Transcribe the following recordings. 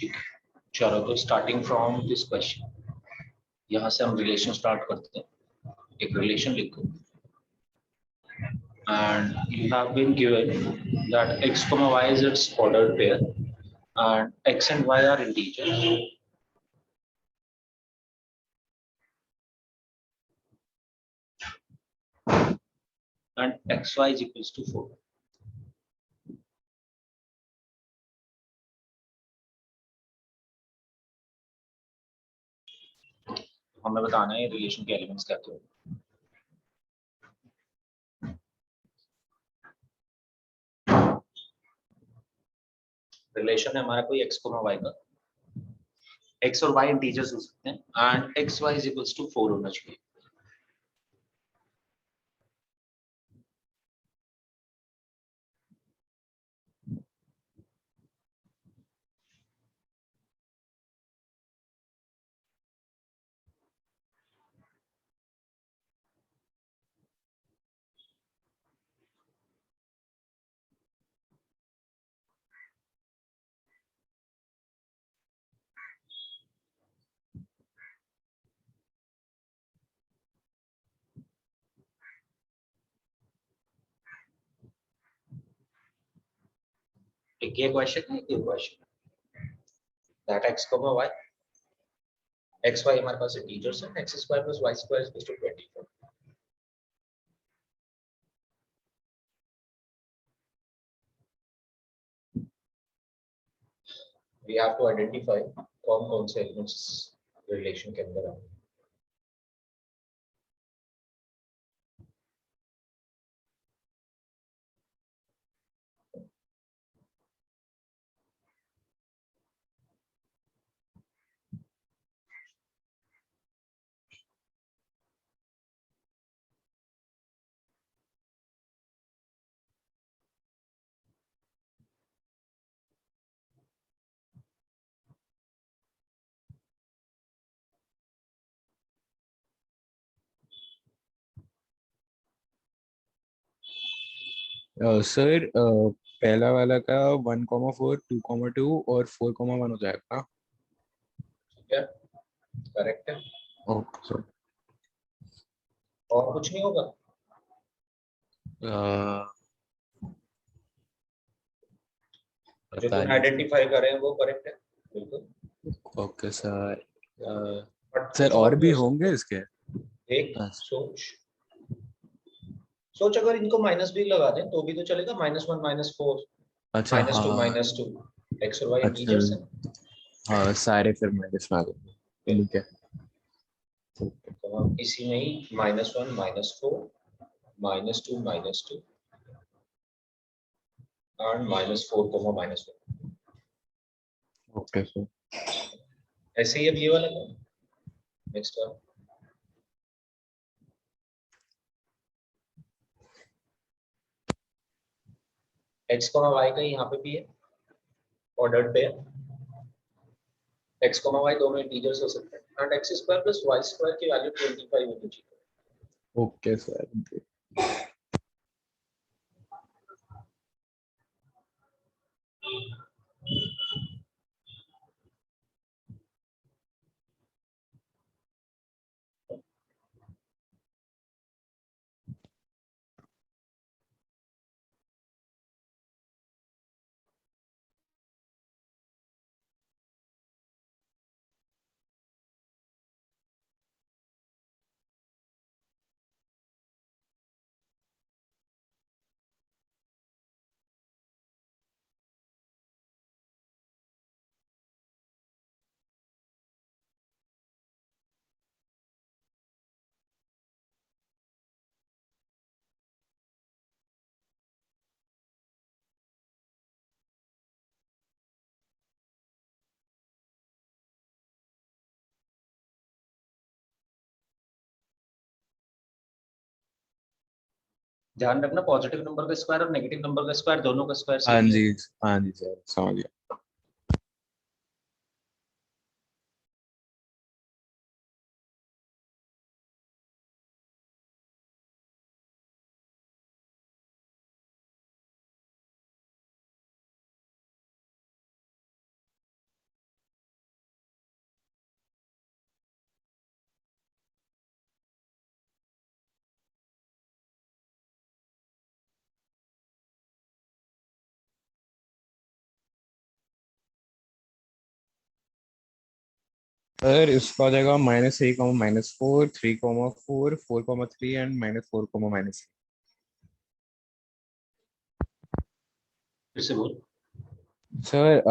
ठीक है, चलो तो स्टार्टिंग फ्रॉम दिस क्वेश्चन, यहाँ से हम रिलेशन स्टार्ट करते हैं। एक रिलेशन लिखो and you have been given that x comma y is its ordered pair and x and y are integers and xy is equals to 4. हमें बताना है रिलेशन के एलिमेंट्स क्या थे। रिलेशन है हमारा कोई x comma y का, x और y इंटीजर्स हो सकते हैं and xy is equals to 4 होना चाहिए। एक ये क्वेश्चन है, एक ये question that x comma y xy हमारे पास इंटीजर्स हैं, x square plus y square is equals to 24। we have to identify कौन कौन से एलिमेंट्स रिलेशन के अंदर आते हैं। सर पहला वाला का 1,4 2,2 और 4,1 हो जाएगा ना? ठीक है, करेक्ट है। Okay sir. और कुछ नहीं होगा? जो तुमने आइडेंटिफाई करे हैं वो करेक्ट है, बिल्कुल। Okay sir. बट सर कुछ और भी हो सकता होंगे है। इसके? देख, सोच अगर इनको माइनस भी लगा दें तो भी तो चलेगा, -1 -4 अच्छा -2 हाँ। -2 x और y अच्छा इंटीजर्स हैं। हाँ, सारे फिर माइनस में आ गए। ठीक है। तो हम इसी में ही -1 -4 -2 -2 और -4 -1 ओके सर। ऐसे ही अब ये वाला नेक्स्ट वाला x y का यहाँ पे भी है ऑर्डर्ड पेयर। x y दोनों इंटीजर्स हो सकते हैं and x square plus y square की वैल्यू 25 होनी चाहिए। Okay sir. ध्यान रखना पॉजिटिव नंबर का स्क्वायर और नेगेटिव नंबर का स्क्वायर दोनों का स्क्वायर हाँ सेम जी, है। हाँ जी सर, समझ गया। सर इसका हो जाएगा -3, -4, 3, 4, 4, 3 एंड -4, फिर से बोल। सर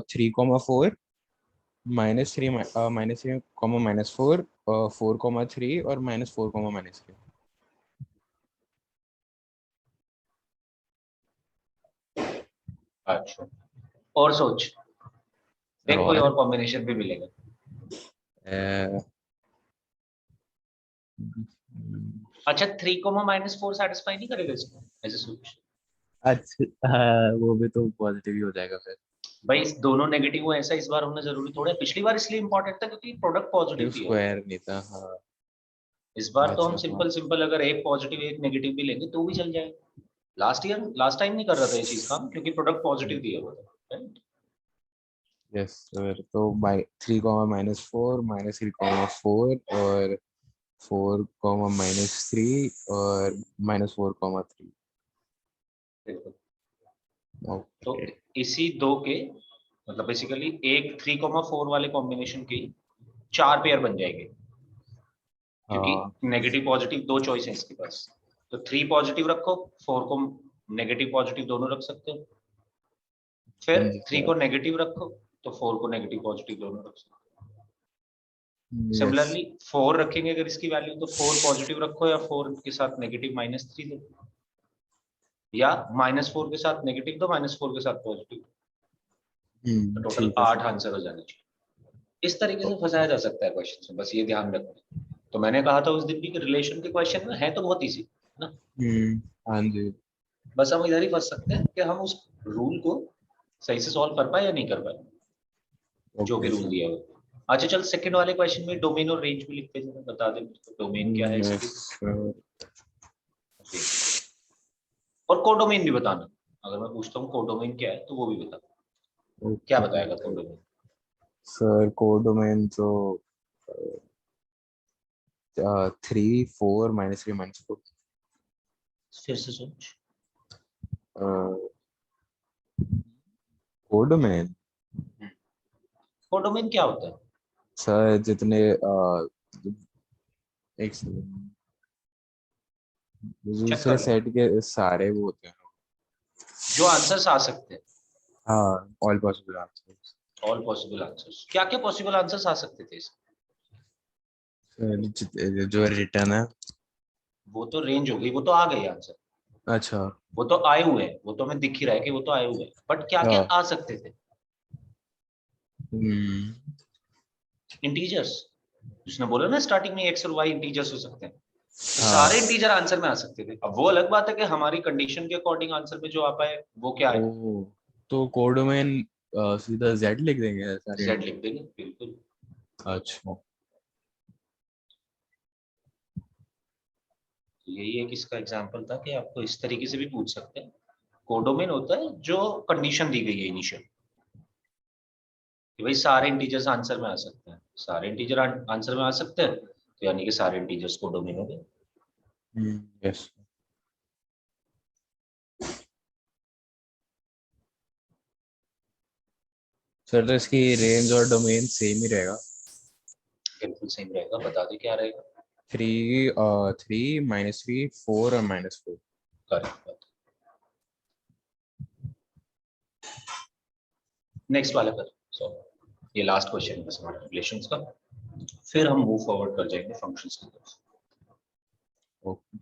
3, 4, -3, -3, -4, 4, 3 और -4, -3। अच्छा, और सोच, सर देख कोई और और कॉम्बिनेशन भी मिलेगा। अच्छा, 3, -4 सेटिस्फाई नहीं करेगा इसको, ऐसे सोच। अच्छा हाँ, वो भी तो पॉजिटिव ही हो जाएगा फिर। भाई इस दोनों नेगेटिव को ऐसा इस बार होना जरूरी थोड़ा है, पिछली बार इसलिए इंपॉर्टेंट था क्योंकि प्रोडक्ट पॉजिटिव थी अब। स्क्वायर नहीं था हाँ। इस बार तो हम अच्छा हाँ। सिंपल सिंपल अगर एक पॉजिटिव एक नेगेटिव भी लेंगे तो भी चल जाएगा। लास्ट टाइम नहीं कर रहा था ये चीज काम, क्योंकि प्रोडक्ट पॉजिटिव दिया हुआ था, right? यस सर, तो -3, -4, और 4, -3 और -4, 3। बिल्कुल। तो ओके। इसी दो के मतलब बेसिकली एक 3, 4 वाले कॉम्बिनेशन की चार पेयर बन जाएंगे, क्योंकि हाँ नेगेटिव पॉजिटिव दो चॉइस है इसके पास। तो 3 पॉजिटिव रखो, 4 को नेगेटिव पॉजिटिव दोनों रख सकते हो। फिर हाँ जी 3 सर। को नेगेटिव रखो, तो 4 को नेगेटिव पॉजिटिव दोनों रख सकते हो। यस। सिमिलरली 4 रखेंगे अगर इसकी वैल्यू, तो 4 पॉजिटिव रखो या 4 के साथ नेगेटिव -3 दो, या -4 के साथ नेगेटिव दो, -4 के साथ पॉजिटिव। तो टोटल ठीक है 8 सर। आंसर हो जाने चाहिए। इस तरीके से फंसाया जा सकता है क्वेश्चन में, बस ये ध्यान रखना। तो मैंने कहा था उस दिन भी कि रिलेशन के क्वेश्चन में है तो बहुत इजी ना। हाँ जी। बस हम इधर ही फंस सकते हैं कि हम उस रूल को सही से सॉल्व कर पाए या नहीं कर पाए, जो भी ओके रूल सर। दिया हो। अच्छा चल, सेकंड वाले क्वेश्चन में डोमेन और रेंज भी लिखते हैं, बता दे मुझको डोमेन क्या है यस इसकी। सर। और कोडोमेन भी बताना, अगर मैं पूछता हूँ कोडोमेन क्या है तो वो भी बता। क्या ओके बताएगा कोडोमेन? सर, कोडोमेन तो 3, 4, -3, -4। फिर से सोच। कोडोमेन कोडोमेन क्या होता है? सर जितने एक सेकंड, चेक दूसरे कर ले। सेट के सारे वो होते हैं। जो आंसर्स आ सकते हैं, हाँ, all possible answers. All possible answers, क्या क्या पॉसिबल आंसर्स आ सकते थे इसमें? जो रिटर्न है। वो तो रेंज हो गई, वो तो आ गई आंसर। अच्छा। वो तो आए हुए हैं, वो तो हमें दिख ही रहा है कि वो तो आए हुए हैं, बट क्या क्या हाँ। आ सकते थे? हम्म। इंटीजर्स, जिसने बोला ना स्टार्टिंग में एक्स और वाई इंटीजर्स हो सकते हैं, तो हाँ। सारे इंटीजर आंसर में आ सकते थे। अब वो अलग बात है कि हमारी कंडीशन के अकॉर्डिंग आंसर में जो आ पाए वो क्या ओ, है। तो कोडोमेन सीधा जेड लिख देंगे सारे जेड इंटीजर। लिख देंगे, बिल्कुल। अच्छा। तो यही एक इसका एग्जांपल था कि आपको इस तरीके से भी पूछ सकते हैं। कोडोमेन होता है जो कंडीशन दी गई है इनिशियल, कि भाई सारे इंटीजर्स आंसर में आ सकते हैं, सारे इंटीजर आंसर में आ सकते हैं, तो यानी कि सारे इंटीजर्स कोडोमेन हो गए। यस सर, तो इसकी रेंज और डोमेन सेम ही रहेगा। बिल्कुल सेम रहेगा, बता दे क्या रहेगा। 3, -3, -4 और -4। करेक्ट। नेक्स्ट वाले पर। सो ये लास्ट क्वेश्चन है हमारे रिलेशंस का, फिर हम मूव फॉरवर्ड कर जाएंगे फंक्शंस की तरफ। ओके।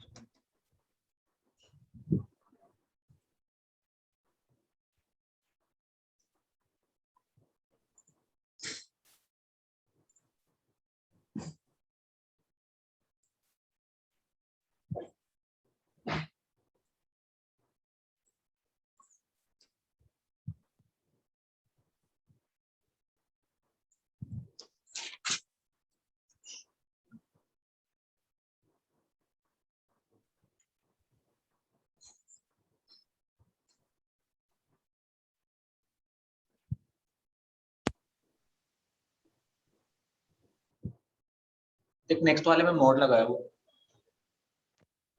देख नेक्स्ट वाले में मोड लगाया वो,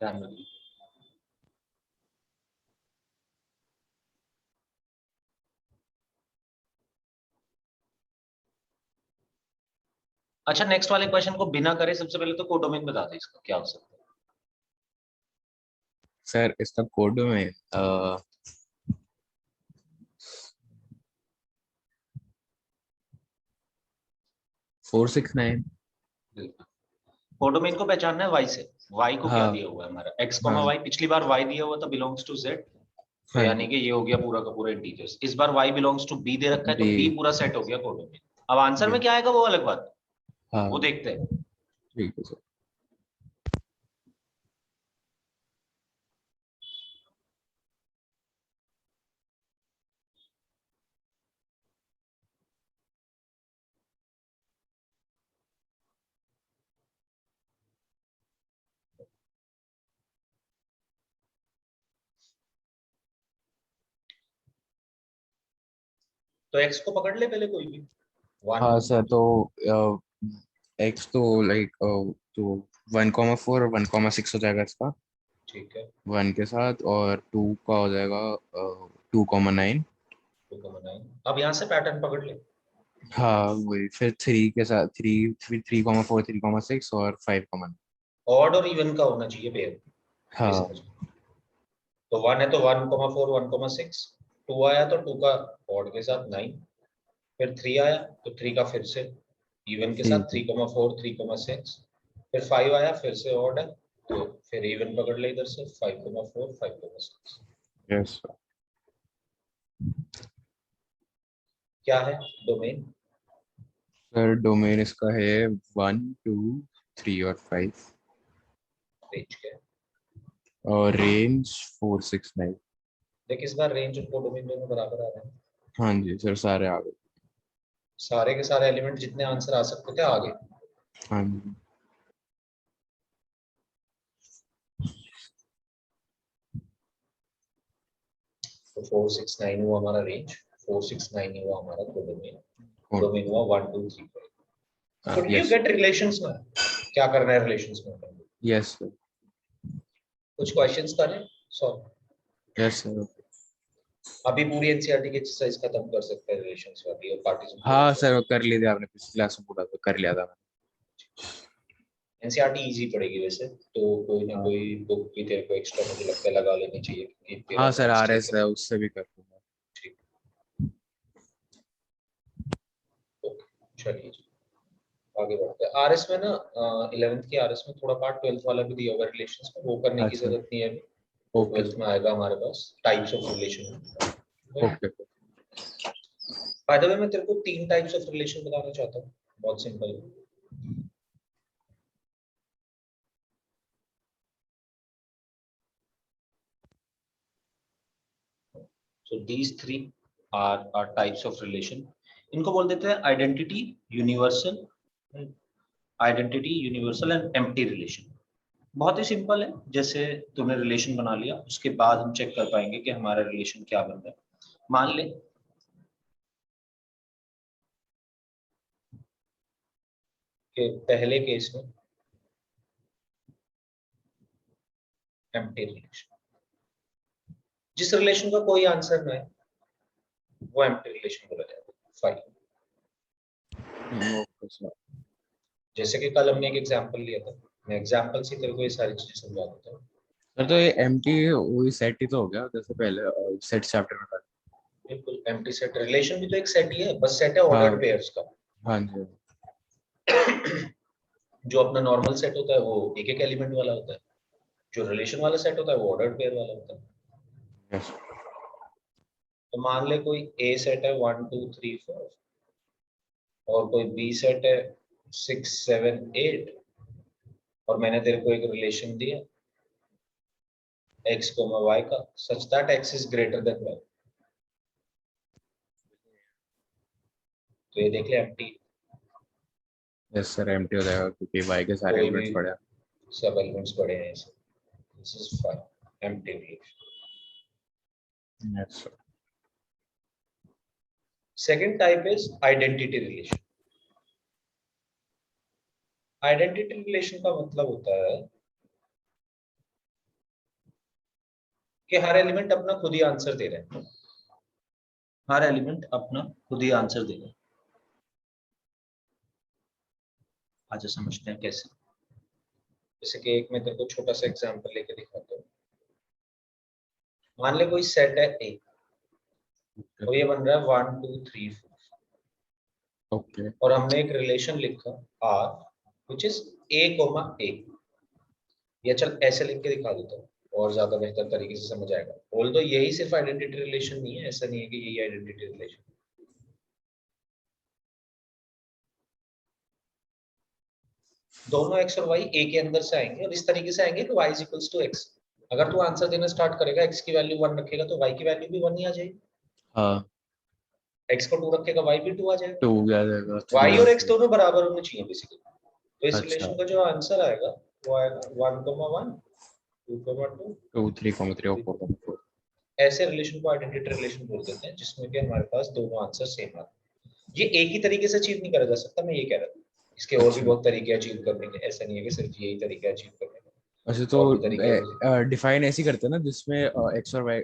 ध्यान रखिए। अच्छा, नेक्स्ट वाले क्वेश्चन को बिना करे सबसे पहले तो कोडोमेन बता दे, इसका क्या हो सकता है। सर इसका कोड में 469। कोडोमेन को पहचानना है वाई से। वाई को क्या हाँ दिया हुआ है हमारा, एक्स कॉमा हाँ वाई। पिछली बार वाई दिया हुआ था बिलोंग्स टू जेड, तो हाँ यानी जी। कि ये हो गया पूरा का पूरा इंटीजर्स। इस बार y बिलोंग्स टू b दे रखा है, तो बी। b पूरा सेट हो गया कोडोमेन। अब आंसर में क्या आएगा वो अलग बात है, वो हाँ देखते हैं। ठीक है सर। तो x को पकड़ ले पहले, कोई भी वन। हाँ सर, तो एक्स तो लाइक तो 1,4 और 1,6 हो जाएगा इसका, ठीक है, 1 के साथ, और 2 का हो जाएगा 2,9। 2,9। अब यहाँ से पैटर्न पकड़ ले। हाँ वही, फिर 3 के साथ 3,4, 3,6 और 5,9। ऑड और इवन का होना चाहिए पेयर, ये हाँ समझ। तो 1 है तो 1,4 1,6। 2 आया तो 2 का ऑड के साथ 9। फिर 3 आया तो 3 का फिर से इवन के साथ ठीक है। 3,4 3,6। फिर 5 आया फिर से ऑड है, तो फिर इवन पकड़ ले इधर से 5,4 5,6। यस क्या है डोमेन? सर, डोमेन इसका है 1, 2, 3 और 5, रेंज क्या है? और रेंज 469। देख इस बार रेंज और कोडोमेन दोनों बराबर आ रहे हैं। हाँ जी सर, सारे आ गए। सारे के सारे एलिमेंट जितने आंसर आ सकते थे आ गए। हाँ जी। तो 469 हुआ हमारा रेंज, 469 हुआ हमारा कोडोमेन। और डोमेन हुआ 1 2 3 4। हाँ, So did you yes get relations now? क्या करना है रिलेशंस में? Yes sir. कुछ क्वेश्चंस करें सॉल्व। Yes sir. अभी पूरी एनसीईआरटी की एक्सरसाइज खत्म कर सकते हैं रिलेशंस वाली और हाँ पार्टिसिपेट्स सर, वाली। वो कर लिए थे आपने, पिछली क्लास में पूरा तो कर लिया था मैंने। एनसीईआरटी इजी पड़ेगी वैसे तो, कोई ना हाँ कोई बुक भी तेरे को एक्स्ट्रा मुझे लगता है लगा लेनी चाहिए, क्योंकि तेरा हाँ सर, नोट्स आ रहा ठीक है। है, उससे भी कर दूंगा। ठीक, ओके चलिए जी, आगे बढ़ते हैं। आरएस में ना 11th की आरएस में थोड़ा पार्ट 12th वाला भी दिया होगा रिलेशंस में, वो करने की अच्छा। जरूरत नहीं है अभी। वो ओके 12th सर। में आएगा हमारे पास, types of relation. Okay sir. By the way मैं तेरे को 3 टाइप्स ऑफ रिलेशन बताना चाहता हूँ, बहुत सिंपल है। So these three are types of relation. इनको बोल देते हैं identity, universal, identity universal and empty relation. बहुत ही सिंपल है, जैसे तुमने रिलेशन बना लिया उसके बाद हम चेक कर पाएंगे कि हमारा रिलेशन क्या बन रहा है। मान ले कि पहले केस में एम्प्टी रिलेशन, जिस रिलेशन का कोई आंसर ना है वो एम्प्टी रिलेशन बोला जाता है। Fine, okay sir. जैसे कि कल हमने एक एग्जांपल लिया था, मैं एग्जांपल से तेरे को ये सारी चीजें समझा देता हूँ। सर तो ये एम्प्टी वही सेट ही तो हो गया जैसे पहले सेट चैप्टर में था। बिल्कुल एम्प्टी सेट, रिलेशन भी तो एक सेट ही है, बस सेट है हाँ ऑर्डर्ड पेयर्स का। हाँ जी। जो अपना नॉर्मल सेट होता है वो एक एक एलिमेंट वाला होता है, जो रिलेशन वाला सेट होता है वो ऑर्डर्ड पेयर वाला होता है। यस। तो मान ले कोई ए सेट है 1 2 3 4, और कोई बी सेट है 6 7 8, और मैंने तेरे को एक रिलेशन दिया x y का, such that x is greater than y। तो ये देख ले एम्प्टी, यस सर, एम्प्टी हो जाएगा क्योंकि वाई के सारे कोई भी एलिमेंट्स पड़े हैं। सब एलिमेंट्स बड़े हैं ऐसे। This is fine, empty relation. Yes sir. Second type is identity relation. Identity relation का मतलब होता है कि हर एलिमेंट अपना खुद ही आंसर दे रहे हैं, हर एलिमेंट अपना खुद ही आंसर दे रहा है। आज समझते हैं कैसे। जैसे कि एक मैं तेरे को छोटा सा एग्जांपल लेके दिखाता हूँ। मान ले कोई सेट है ए और ये बन रहा है 1 2 3 4 ओके और हमने एक रिलेशन लिखा R which is a comma a. या चल ऐसे लिख के दिखा देता हूँ और ज्यादा बेहतर तरीके से समझ आएगा। ऑल्दो यही सिर्फ आइडेंटिटी रिलेशन नहीं है, ऐसा नहीं है कि यही आइडेंटिटी रिलेशन। दोनों x और y a के अंदर से आएंगे और इस तरीके से आएंगे कि y is equals to x। अगर तू आंसर देना स्टार्ट करेगा x की वैल्यू 1 रखेगा तो y की वैल्यू भी 1 ही आ जाएगी। हाँ x को 2 रखेगा y भी 2 आ जाएगा। 2 आ जाएगा 3 y आ और x जाएगा। दोनों बराबर होने चाहिए बेसिकली। तो इस अच्छा रिलेशन का जो आंसर आएगा वो आएगा 1,1 2,2 2 3,3 और 4,4। ऐसे रिलेशन को आइडेंटिटी रिलेशन बोल देते हैं जिसमें कि हमारे पास दोनों आंसर सेम आते हैं। ये एक ही तरीके से अचीव नहीं करा जा सकता, मैं ये कह रहा था। इसके और भी अच्छा बहुत तरीके अचीव करने के, ऐसा नहीं है कि सिर्फ यही तरीके अचीव करने के, अच्छा तो और भी तरीके हैं। डिफाइन ऐसे ही करते हैं ना जिसमें एक्स और वाई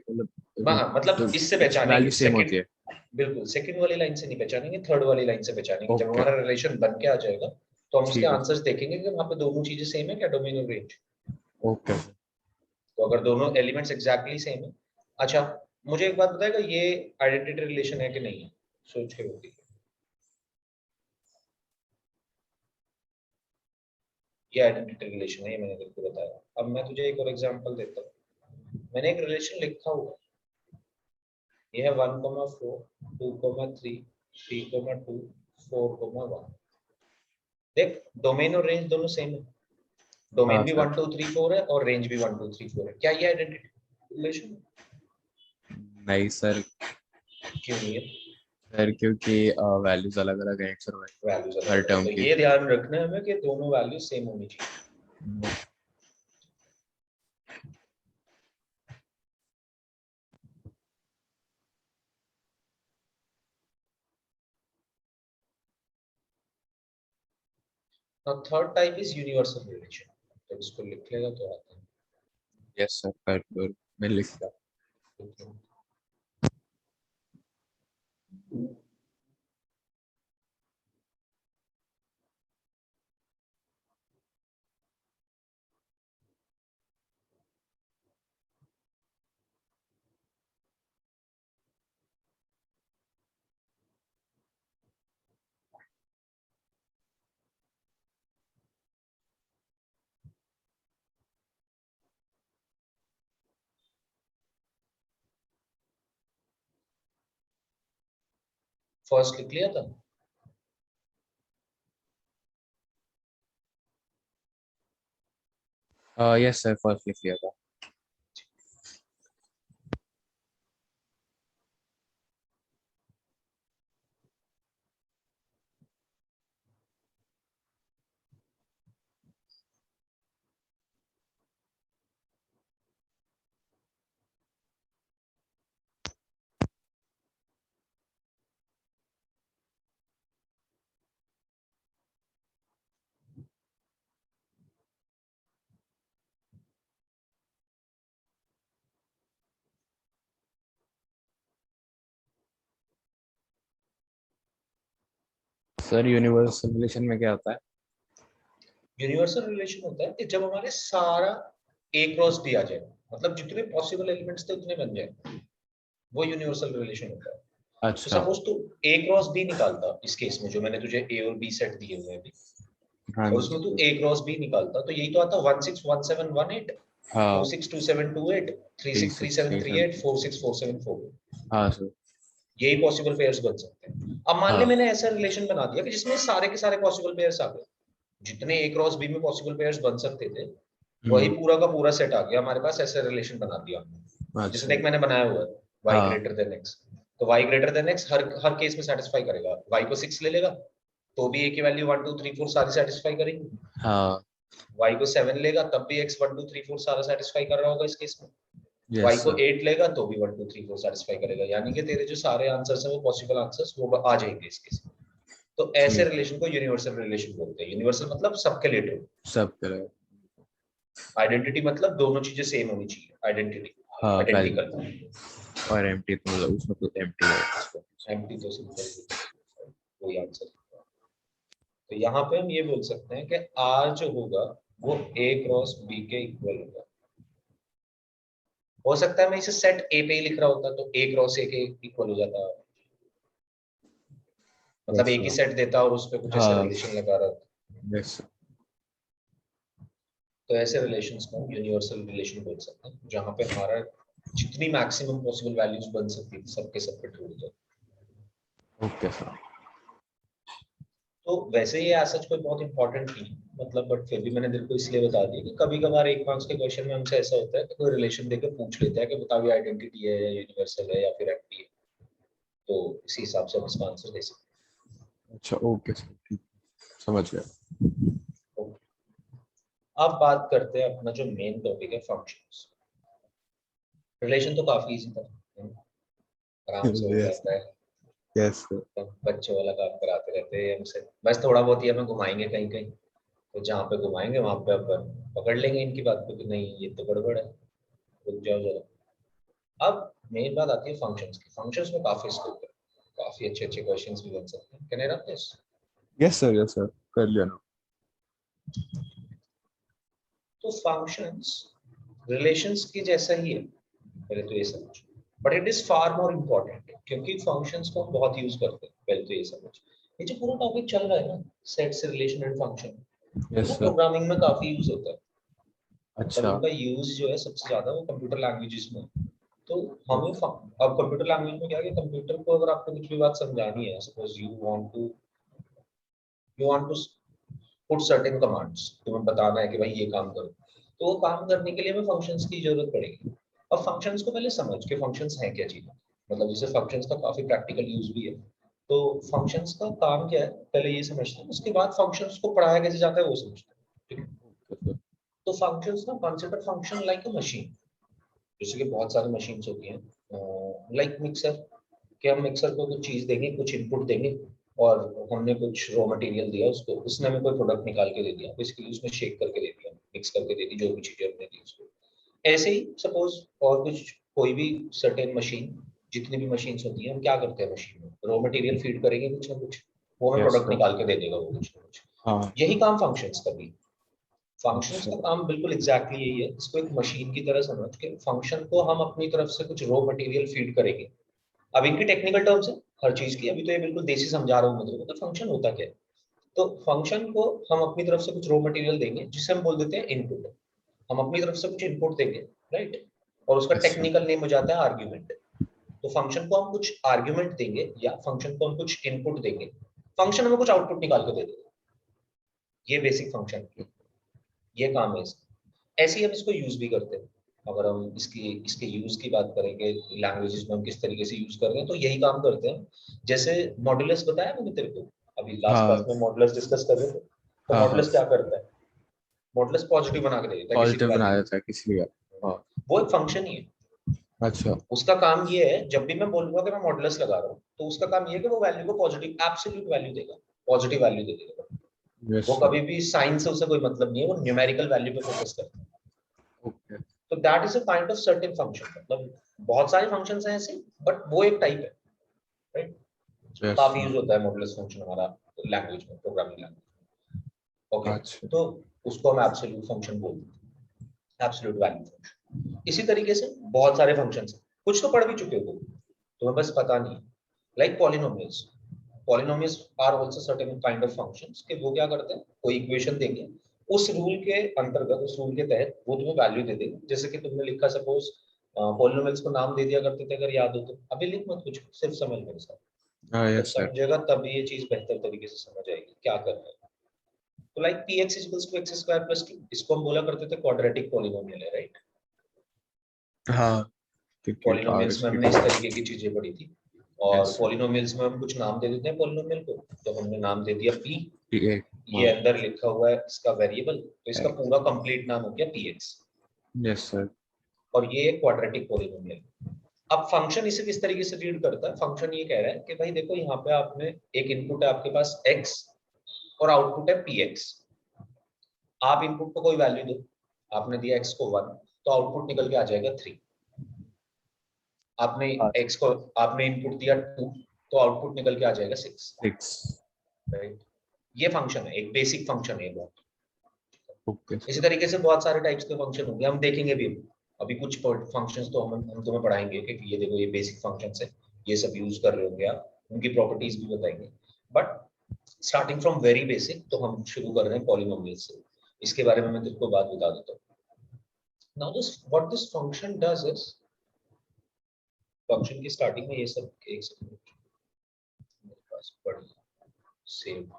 हाँ मतलब इससे पहचानेंगे वैल्यू सेम होती सेकंड। है। बिल्कुल सेकंड वाली लाइन से नहीं पहचानेंगे, थर्ड वाली लाइन से पहचानेंगे। जब ओके हमारा रिलेशन बन के आ जाएगा तो हम उसके ठीक है आंसर्स देखेंगे कि वहां पे दोनों चीजें सेम है क्या, डोमेन और रेंज। ओके। तो अगर दोनों एलिमेंट्स एग्जैक्टली सेम है। अच्छा मुझे एक बात बताएगा, ये आइडेंटिटी रिलेशन है कि नहीं है? सोच के होती है। ये आइडेंटिटी रिलेशन है, ये मैंने तेरे को बताया। अब मैं तुझे एक और एग्जांपल देता हूँ। मैंने एक रिलेशन लिखा हुआ, ये है 1,4 2,3 3,2 4,1। देख डोमेन और रेंज दोनों सेम है। हाँ डोमेन भी सर 1 2 3 4 है और रेंज भी 1 2 3 4 है। क्या ये आइडेंटिटी रिलेशन? नहीं सर। क्यों नहीं है? सर क्योंकि वैल्यूज अलग अलग है एक्स और वाई वैल्यूज अलग हर अलग है टर्म तो की। ये ध्यान रखना है हमें कि दोनों वैल्यू सेम होनी चाहिए। Now third type is universal relation। जब इसको लिख लेगा तो आता यस सर पर मैं लिखता। है। फर्स्ट लिख लिया था। यस सर फर्स्ट लिख लिया था। सर यूनिवर्सल रिलेशन में क्या होता है? यूनिवर्सल रिलेशन होता है कि जब हमारे सारा ए क्रॉस बी आ जाए, मतलब जितने पॉसिबल एलिमेंट्स थे उतने बन जाए, वो यूनिवर्सल रिलेशन होता है। तो अच्छा सपोज तू ए क्रॉस बी निकालता, इस केस में जो मैंने तुझे ए और बी सेट दिए हुए हैं अभी, हाँ और उसमें तू जी ए क्रॉस बी निकालता तो यही तो आता 1,6,1,7,1,8 हाँ 4,6,2,7,2,8 3 6 3 7 3,6,3,7,3,8 4,6,4,7,4। हाँ सर यही पॉसिबल पेयर्स बन सकते हैं। अब मान ले हाँ मैंने ऐसा रिलेशन बना दिया कि जिसमें सारे के सारे पॉसिबल पेयर्स आ गए, जितने ए क्रॉस बी में पॉसिबल पेयर्स बन सकते थे वही हम्म पूरा का पूरा सेट आ गया हमारे पास। ऐसा रिलेशन बना दिया हमने। जैसे अच्छा देख मैंने बनाया हुआ है y हाँ ग्रेटर देन x। तो y ग्रेटर देन x हर हर केस में सेटिस्फाई करेगा। y को 6 ले लेगा तो भी a की वैल्यू 1 2 3 4 सारी सेटिस्फाई करेंगे। हाँ y को 7 लेगा तब भी x 1 2 3 4 सारा सेटिस्फाई कर रहा होगा इस केस में। y यस को सर 8 लेगा तो भी 1 2 3 4 सेटिस्फाई करेगा, यानी कि तेरे जो सारे आंसर्स हैं वो पॉसिबल आंसर्स वो आ जाएंगे इस केस में। तो ऐसे ठीक है रिलेशन को यूनिवर्सल रिलेशन बोलते हैं। यूनिवर्सल मतलब सबके लिए ट्रू। सब करें। आइडेंटिटी मतलब दोनों चीजें सेम होनी चाहिए, आइडेंटिटी हाँ वैल्यू आइडेंटिकल। और एम्प्टी तो मतलब उसमें तो एम्प्टी है एम्प्टी तो सिंपल वही आंसर। तो यहाँ पे हम ये बोल सकते हैं कि R जो होगा वो A क्रॉस B के इक्वल होगा। हो सकता है मैं इसे सेट A पे ही लिख रहा होता तो A क्रॉस A के इक्वल हो जाता, मतलब एक ही सर। सेट देता और उस पर कुछ ऐसे हाँ रिलेशन लगा रहा था। Yes sir. तो ऐसे रिलेशंस को हम यूनिवर्सल रिलेशन बोल सकते हैं, जहाँ पे हमारा जितनी मैक्सिमम पॉसिबल वैल्यूज बन सकती थी सबके सब पे ट्रू हो जाए। Okay sir. तो वैसे ये एज सच कोई बहुत इंपॉर्टेंट नहीं है, मतलब बट फिर भी मैंने दिल को इसलिए बता दिया कि कभी कभार 1 मार्क्स के क्वेश्चन में हमसे ऐसा होता है कि कोई रिलेशन देकर पूछ लेता है कि बताओ ये आइडेंटिटी है या यूनिवर्सल है या फिर एंटिटी है, तो इसी हिसाब से हम इसका आंसर दे सकते अच्छा ओके सर, ठीक, समझ गया। हैं। अब बात करते हैं अपना जो मेन टॉपिक है, फंक्शंस। रिलेशन तो काफी इजी था, आराम से हो यस जाता है, यस सर। तो बच्चे वाला काम कराते रहते हैं हमसे, बस थोड़ा बहुत ही हमें घुमाएंगे कहीं कहीं, तो जहाँ पे घुमाएंगे वहां पे अपन पकड़ लेंगे इनकी बात को कि नहीं ये तो गड़बड़ है, रुक जाओ जरा। अब मेन बात आती है फंक्शंस की। फंक्शंस में काफी स्कोप है, काफी अच्छे अच्छे क्वेश्चंस भी बन सकते हैं। Can I run this? Yes sir, कर लिया ना। तो फंक्शंस रिलेशंस की जैसा ही है, पहले तो ये समझ, but it is far more important क्योंकि फंक्शंस को हम बहुत यूज करते हैं। पहले तो ये समझ, ये जो पूरा टॉपिक चल रहा है ना, sets, relation and function, yes वो सर। प्रोग्रामिंग में काफी यूज होता है। मतलब अच्छा। इनका यूज जो है सबसे ज्यादा वो कंप्यूटर लैंग्वेजेस में। तो हमें अब कंप्यूटर लैंग्वेज में क्या है कि कंप्यूटर को अगर आपको कुछ भी बात समझानी है, suppose you want to put certain commands, तुम्हें बताना है कि भाई ये काम करो, तो वो काम करने के लिए हमें फंक्शंस की जरूरत पड़ेगी। अब फंक्शंस को पहले समझ के फंक्शंस हैं क्या चीज, मतलब जैसे फंक्शंस का काफी प्रैक्टिकल यूज भी है। तो फंक्शंस का काम क्या है पहले ये समझते हैं, उसके बाद फंक्शंस को पढ़ाया कैसे जाता है वो समझते हैं, ठीक है। Okay sir. तो फंक्शंस ना, कंसिडर फंक्शन लाइक अ मशीन। जैसे कि बहुत सारी मशीन्स होती हैं लाइक मिक्सर, कि हम मिक्सर को कुछ चीज देंगे, कुछ इनपुट देंगे, और हमने कुछ रॉ मटेरियल दिया उसको, उसने हमें कोई प्रोडक्ट निकाल के दे दिया, बेसिकली उसमें शेक करके दे दिया, मिक्स करके दे दी जो भी चीजें हमने दी उसको। ऐसे ही सपोज और कुछ कोई भी सर्टेन मशीन, जितनी भी मशीन्स होती हैं, हम क्या करते हैं मशीन में, रॉ मटेरियल फीड करेंगे कुछ ना कुछ, वो हमें यस प्रोडक्ट सर। निकाल के दे देगा वो कुछ ना कुछ। हाँ। यही काम फंक्शंस का भी। फंक्शंस अच्छा। का काम बिल्कुल एग्जैक्टली यही है, इसको एक मशीन की तरह समझ के फंक्शन को हम अपनी तरफ से कुछ रॉ मटेरियल फीड करेंगे। अब इनकी टेक्निकल टर्म्स है हर चीज की, अभी तो ये बिल्कुल देसी समझा रहा हूँ मैं तेरे को, तो फंक्शन होता क्या है। तो फंक्शन को हम अपनी तरफ से कुछ रॉ मटेरियल देंगे जिसे हम बोल देते हैं इनपुट। हम अपनी तरफ से कुछ इनपुट देंगे, राइट, और उसका यस सर। टेक्निकल नेम हो जाता है आर्ग्यूमेंट। तो फंक्शन को हम कुछ आर्ग्यूमेंट देंगे या फंक्शन को हम कुछ इनपुट देंगे, फंक्शन हमें कुछ आउटपुट निकाल के दे देगा। ये बेसिक फंक्शन, ये काम है इसका। ऐसे ही हम इसको यूज भी करते हैं। अगर हम इसकी इसके यूज की बात करेंगे लैंग्वेजेस में हम किस तरीके से यूज कर रहे हैं, तो यही काम करते हैं। जैसे मॉड्यूलस बताया मैंने तेरे को, अभी लास्ट क्लास हाँ में मॉड्यूलस डिस्कस कर रहे थे। तो हाँ हाँ। मॉड्यूलस क्या करता है, मॉड्यूलस पॉजिटिव बना के दे देता है किसी भी पॉजिटिव बना वैल्यू देता है किसी भी। को। हाँ। वो एक फंक्शन ही है। अच्छा। उसका काम ये है, जब भी मैं बोलूंगा कि मैं मॉड्यूलस लगा रहा हूँ, तो उसका काम ये है कि वो वैल्यू को पॉजिटिव एब्सोल्यूट वैल्यू देगा, पॉजिटिव वैल्यू दे देगा। यस वो सर। कभी भी साइन से उसे कोई मतलब नहीं है, वो न्यूमेरिकल वैल्यू पे फोकस करता है। ओके। तो that is a kind of certain function, मतलब बहुत सारे फंक्शंस हैं ऐसे, बट वो एक टाइप है, राइट। यस काफी सर। यूज होता है मॉडुलस फंक्शन हमारा लैंग्वेज में, प्रोग्रामिंग लैंग्वेज। ओके, अच्छा। तो उसको हम एब्सोल्यूट फंक्शन बोलते हैं, एब्सोल्यूट वैल्यू फंक्शन। इसी तरीके से बहुत सारे फंक्शंस हैं, कुछ तो पढ़ भी चुके हो तुम, तुम्हें बस पता नहीं, like polynomials. Polynomials are also certain kind of functions, कि वो क्या करते हैं, कोई इक्वेशन देंगे, उस रूल के अंतर्गत, उस रूल के तहत वो तुम्हें वैल्यू दे देंगे। जैसे कि तुमने लिखा सपोज पॉलिनोमियल्स को नाम दे दिया करते थे, अगर याद हो तो। अभी लिख मत कुछ, सिर्फ समझ मेरे साथ, हाँ जब यस सर। समझेगा तभी ये चीज बेहतर तरीके से समझ आएगी क्या कर रहा है। तो like p x equals to x square plus two, इसको हम बोला करते थे क्वाड्रेटिक पॉलिनोमियल है, राइट। हाँ क्योंकि पॉलिनोमियल्स में इसकी हमने इस तरीके की चीजें पढ़ी थी। और यस सर। पॉलिनोमियल्स में हम कुछ नाम दे देते हैं पॉलिनोमियल को, तो हमने नाम दे दिया पी, एक। ये हाँ। अंदर लिखा हुआ है इसका वेरिएबल, तो इसका एक्स। पूरा कंप्लीट नाम हो गया पी एक्स। Yes sir. और ये एक क्वाड्रेटिक पॉलिनोमियल। अब फंक्शन इसे किस तरीके से रीड करता है, फंक्शन ये कह रहा है कि भाई देखो यहाँ पे आपने एक इनपुट है आपके पास x, और आउटपुट है px। आप इनपुट को कोई वैल्यू दो, आपने दिया x को 1, तो आउटपुट निकल के आ जाएगा 3। आपने हाँ। x को, आपने इनपुट दिया 2, तो आउटपुट निकल के आ जाएगा 6, सिक्स। राइट। ये फंक्शन है, एक बेसिक फंक्शन है बहुत। ओके इसी तरीके से बहुत सारे टाइप्स के फंक्शन होंगे, हम देखेंगे भी। अभी कुछ फंक्शंस तो हम तुम्हें पढ़ाएंगे कि ये देखो ये बेसिक फंक्शंस है, ये सब यूज कर रहे होंगे आप, उनकी प्रॉपर्टीज भी बताएंगे। But starting from very basic, तो हम शुरू कर रहे हैं पॉलिनोमियल से। इसके बारे में मैं तुमको बात बता देता हूँ। Now this what this function does is, function की स्टार्टिंग में ये सब एक सेकंड मेरे पास पढ़ save.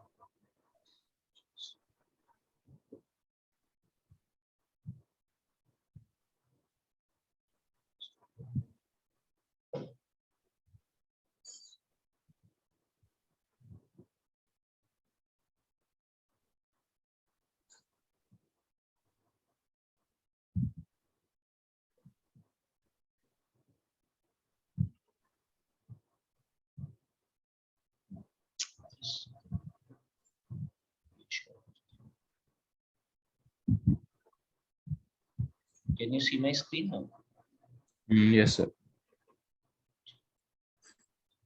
Can you see my screen now? Yes sir.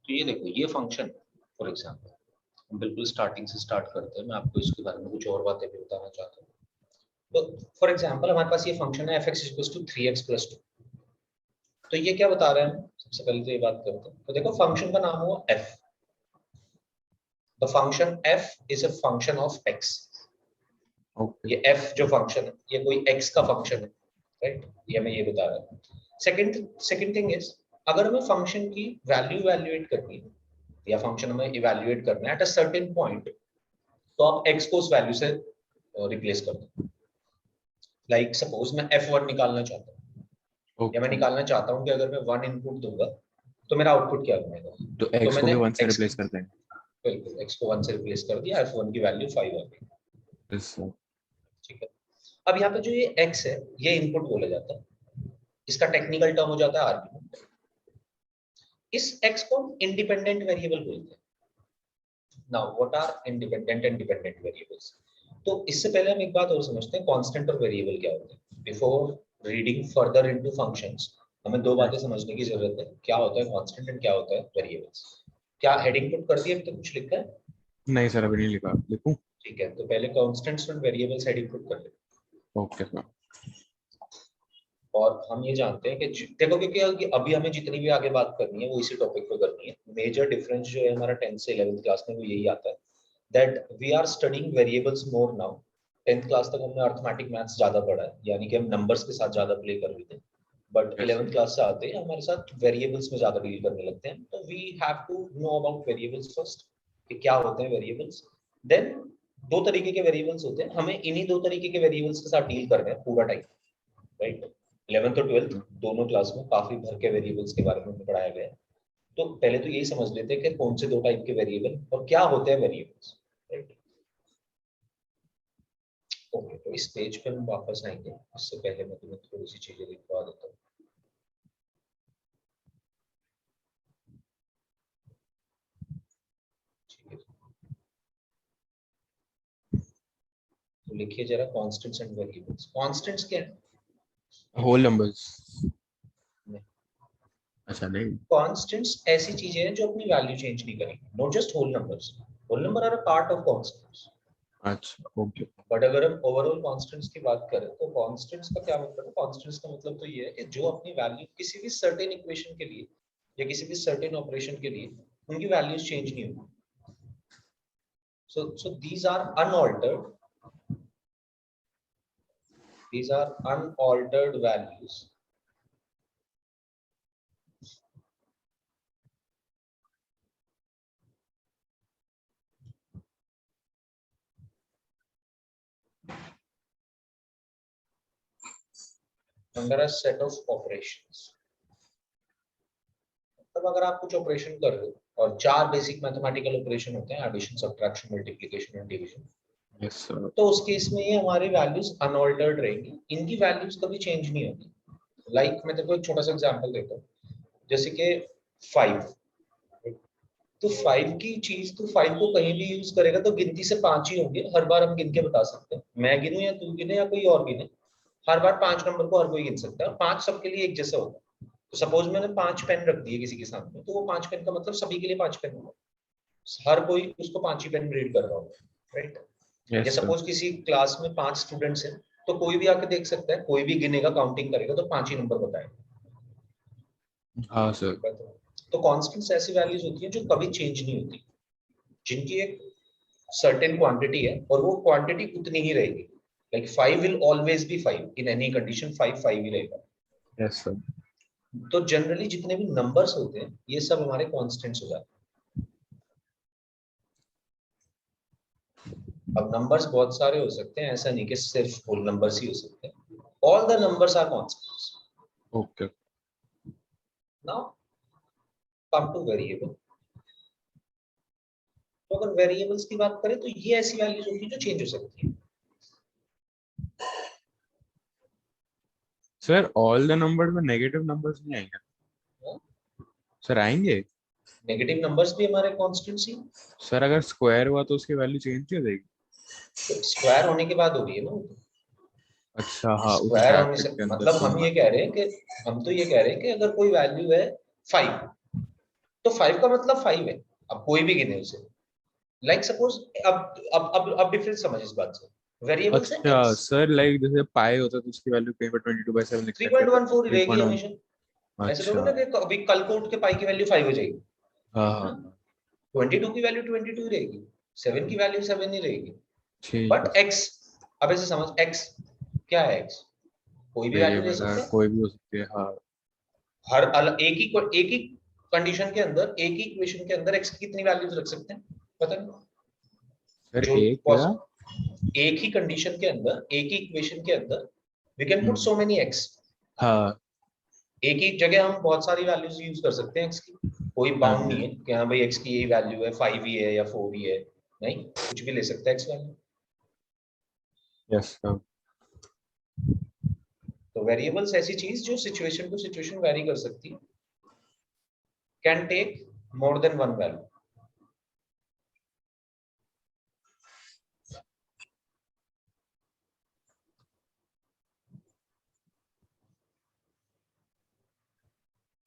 तो ये देखो ये फंक्शन, फॉर एग्जांपल हम बिल्कुल स्टार्टिंग से स्टार्ट करते हैं, मैं आपको इसके बारे में कुछ और बातें भी बताना चाहता हूँ। तो फॉर एग्जांपल हमारे पास ये फंक्शन है f(x = 3x + 2)। तो ये क्या बता रहे हैं, सबसे पहले तो ये बात करते हैं। तो देखो फंक्शन का नाम हुआ f, the function f is a function of x। Okay ये f जो फंक्शन है ये कोई x का फंक्शन है, राइट? ये हमें ये बता रहा है। सेकंड थिंग इज, अगर हमें फंक्शन की वैल्यू इवैल्यूएट करनी है या फंक्शन हमें इवैल्यूएट करना है एट अ सर्टेन पॉइंट, तो आप x को उस वैल्यू से रिप्लेस कर दो। लाइक सपोज मैं f1 निकालना चाहता हूँ, या मैं ओके। निकालना चाहता हूँ कि अगर मैं 1 इनपुट दूंगा तो मेरा आउटपुट क्या बनेगा। तो तो x को मैंने भी 1 से x, रिप्लेस कर देंगे। बिल्कुल x को 1 से रिप्लेस कर दिया, f1 की वैल्यू 5 आ गई। Yes sir. ठीक है, अब यहाँ पे जो ये x है ये इनपुट बोला जाता है, इसका टेक्निकल टर्म हो जाता है आर्गुमेंट। इस x को इंडिपेंडेंट वेरिएबल बोलते हैं। Now what are independent and dependent variables? तो इससे पहले हम एक बात और समझते हैं, कांस्टेंट और वेरिएबल क्या होते हैं। Before reading further into functions, हमें दो बातें समझने की जरूरत है, क्या होता है कांस्टेंट एंड क्या होता है वेरिएबल्स। क्या हेडिंग पुट कर दिया, अभी तक कुछ लिखा है? नहीं सर, अभी नहीं लिखा, लिखूं? ठीक है, तो पहले constants and variables heading put कर ले। Okay sir. और हम ये जानते हैं कि देखो क्योंकि अभी हमें जितनी भी आगे बात करनी है वो इसी टॉपिक पे करनी है। मेजर डिफरेंस जो है हमारा 10th से 11th क्लास में वो यही आता है, that we are studying variables more now. 10th class तक हमने अरिथमेटिक मैथ्स ज्यादा पढ़ा है, यानी कि हम नंबर्स के साथ ज्यादा प्ले कर रहे थे। बट यस 11th क्लास से आते हैं हमारे साथ वेरिएबल्स में ज्यादा डील करने लगते हैं। तो we have to know about variables first, कि क्या होते हैं वेरिएबल्स। देन दो तरीके के वेरिएबल्स होते हैं, हमें इन्हीं दो तरीके के वेरिएबल्स के साथ डील करना है पूरा टाइम, राइट? 11th और 12th दोनों क्लास में काफी भर के वेरिएबल्स के बारे में पढ़ाया गया है। तो पहले तो यही समझ लेते हैं कि कौन से दो टाइप के वेरिएबल और क्या होते हैं वेरिएबल्स, राइट? ओके, तो इस पेज पे हम वापस आएंगे, उससे पहले मैं तुम्हें थोड़ी सी चीजें लिखवा देता हूँ। ठीक है, तो लिखिए जरा कांस्टेंट्स एंड वेरिएबल्स। कांस्टेंट्स क्या है? Whole numbers. नहीं, अच्छा नहीं। कांस्टेंट्स ऐसी चीजें हैं जो अपनी वैल्यू चेंज नहीं करेंगी, not just whole numbers. Whole number are a part of constants. अच्छा ओके। बट अगर हम ओवरऑल कांस्टेंट्स की बात करें तो कांस्टेंट्स का क्या मतलब है? कांस्टेंट्स का मतलब तो ये है कि जो अपनी वैल्यू किसी भी सर्टेन इक्वेशन के लिए या किसी भी सर्टेन ऑपरेशन के लिए उनकी वैल्यूज चेंज नहीं होगी। So these are unaltered. These are unaltered values under a set of operations. तब अगर आप कुछ ऑपरेशन कर रहे हो और चार बेसिक मैथमेटिकल ऑपरेशन होते हैं, addition, subtraction, multiplication and division, yes sir. तो उस केस में ये हमारी वैल्यूज अनऑल्टर्ड रहेंगी, इनकी वैल्यूज कभी चेंज नहीं होगी। लाइक मैं तेरे को एक छोटा सा एग्जांपल देता हूँ, जैसे कि 5। तो 5 की चीज, तो 5 को कहीं भी यूज करेगा तो गिनती से 5 ही होंगे, हर बार हम गिन के बता सकते हैं। मैं गिनूं या तू गिने या कोई और गिने, हर बार 5 नंबर को हर कोई गिन सकता है और 5 सबके लिए एक जैसा होगा। तो सपोज मैंने 5 पेन रख दिए किसी के सामने, तो वो 5 पेन का मतलब सभी के लिए 5 पेन होगा, हर कोई उसको 5 ही पेन रीड कर रहा होगा। राइट? Yes, या sir. सपोज किसी क्लास में 5 स्टूडेंट्स हैं, तो कोई भी आके देख सकता है, कोई भी गिनेगा, काउंटिंग करेगा तो 5 ही नंबर बताएगा। हाँ सर। तो कांस्टेंट्स ऐसी वैल्यूज होती हैं जो कभी चेंज नहीं होती, जिनकी एक सर्टेन क्वांटिटी है और वो क्वांटिटी उतनी ही रहेगी। Like 5 will always be 5 in any condition, 5 5 ही रहेगा। Yes, sir. तो जनरली जितने भी नंबर्स होते हैं ये सब हमारे कांस्टेंट्स हो जाते हैं। अब नंबर्स बहुत सारे हो सकते हैं, ऐसा नहीं कि सिर्फ होल नंबर्स ही हो सकते हैं। All the numbers are constants. Okay. Now come to variable. तो अगर वेरिएबल्स की बात करें तो ये ऐसी वैल्यूज होती है जो चेंज हो सकती है। Sir, all the numbers में negative numbers नहीं आएंगे? Sir आएंगे? नेगेटिव नंबर्स भी हमारे कांस्टेंट्स ही। Sir अगर square हुआ तो उसकी वैल्यू चेंज हो जाएगी? तो स्क्वायर होने के बाद हो रही है ना। अच्छा हाँ, उस स्क्वायर होने से ब्रैकेट के अंदर मतलब तो हम हाँ। ये कह रहे हैं कि हम तो ये कह रहे हैं कि अगर कोई वैल्यू है 5, तो 5 का मतलब 5 है। अब कोई भी गिने उसे। लाइक सपोज अब डिफरेंस समझ इस बात से। वेरिएबल्स है अच्छा x, सर, लाइक जैसे पाई होता है तो उसकी वैल्यू कहीं पर 22/7 लिखते हैं, कहीं पर 3.14 रहेगी 3.1। हमेशा। ऐसे थोड़ी अच्छा ना कि अभी कल को उठ के पाई की वैल्यू 5 हो जाएगी, हाँ है हाँ ना। हाँ, 22 की वैल्यू 22 ही रहेगी, 7 की वैल्यू 7 ही रहेगी। ठीक है। बट x, अब ऐसे समझ, x क्या है? x कोई भी वैल्यू ले वेरिएबल है, सकते हैं। कोई भी हो सकती है हाँ। हर अलग एक ही कंडीशन के अंदर, एक ही इक्वेशन के अंदर x की कितनी वैल्यूज रख सकते हैं पता नहीं। सर जो एक क्या? एक ही कंडीशन के अंदर, एक ही इक्वेशन के अंदर we can put hmm, so many x। हाँ एक ही जगह हम बहुत सारी वैल्यूज यूज कर सकते हैं x की। कोई हाँ बाउंड नहीं है कि हाँ भाई x की यही वैल्यू है, 5 ही है या 4 ही है। नहीं, कुछ भी ले सकते हैं x वैल्यू। Yes sir. तो वेरिएबल्स ऐसी चीज जो सिचुएशन टू सिचुएशन वेरी कर सकती है, can take more than one value.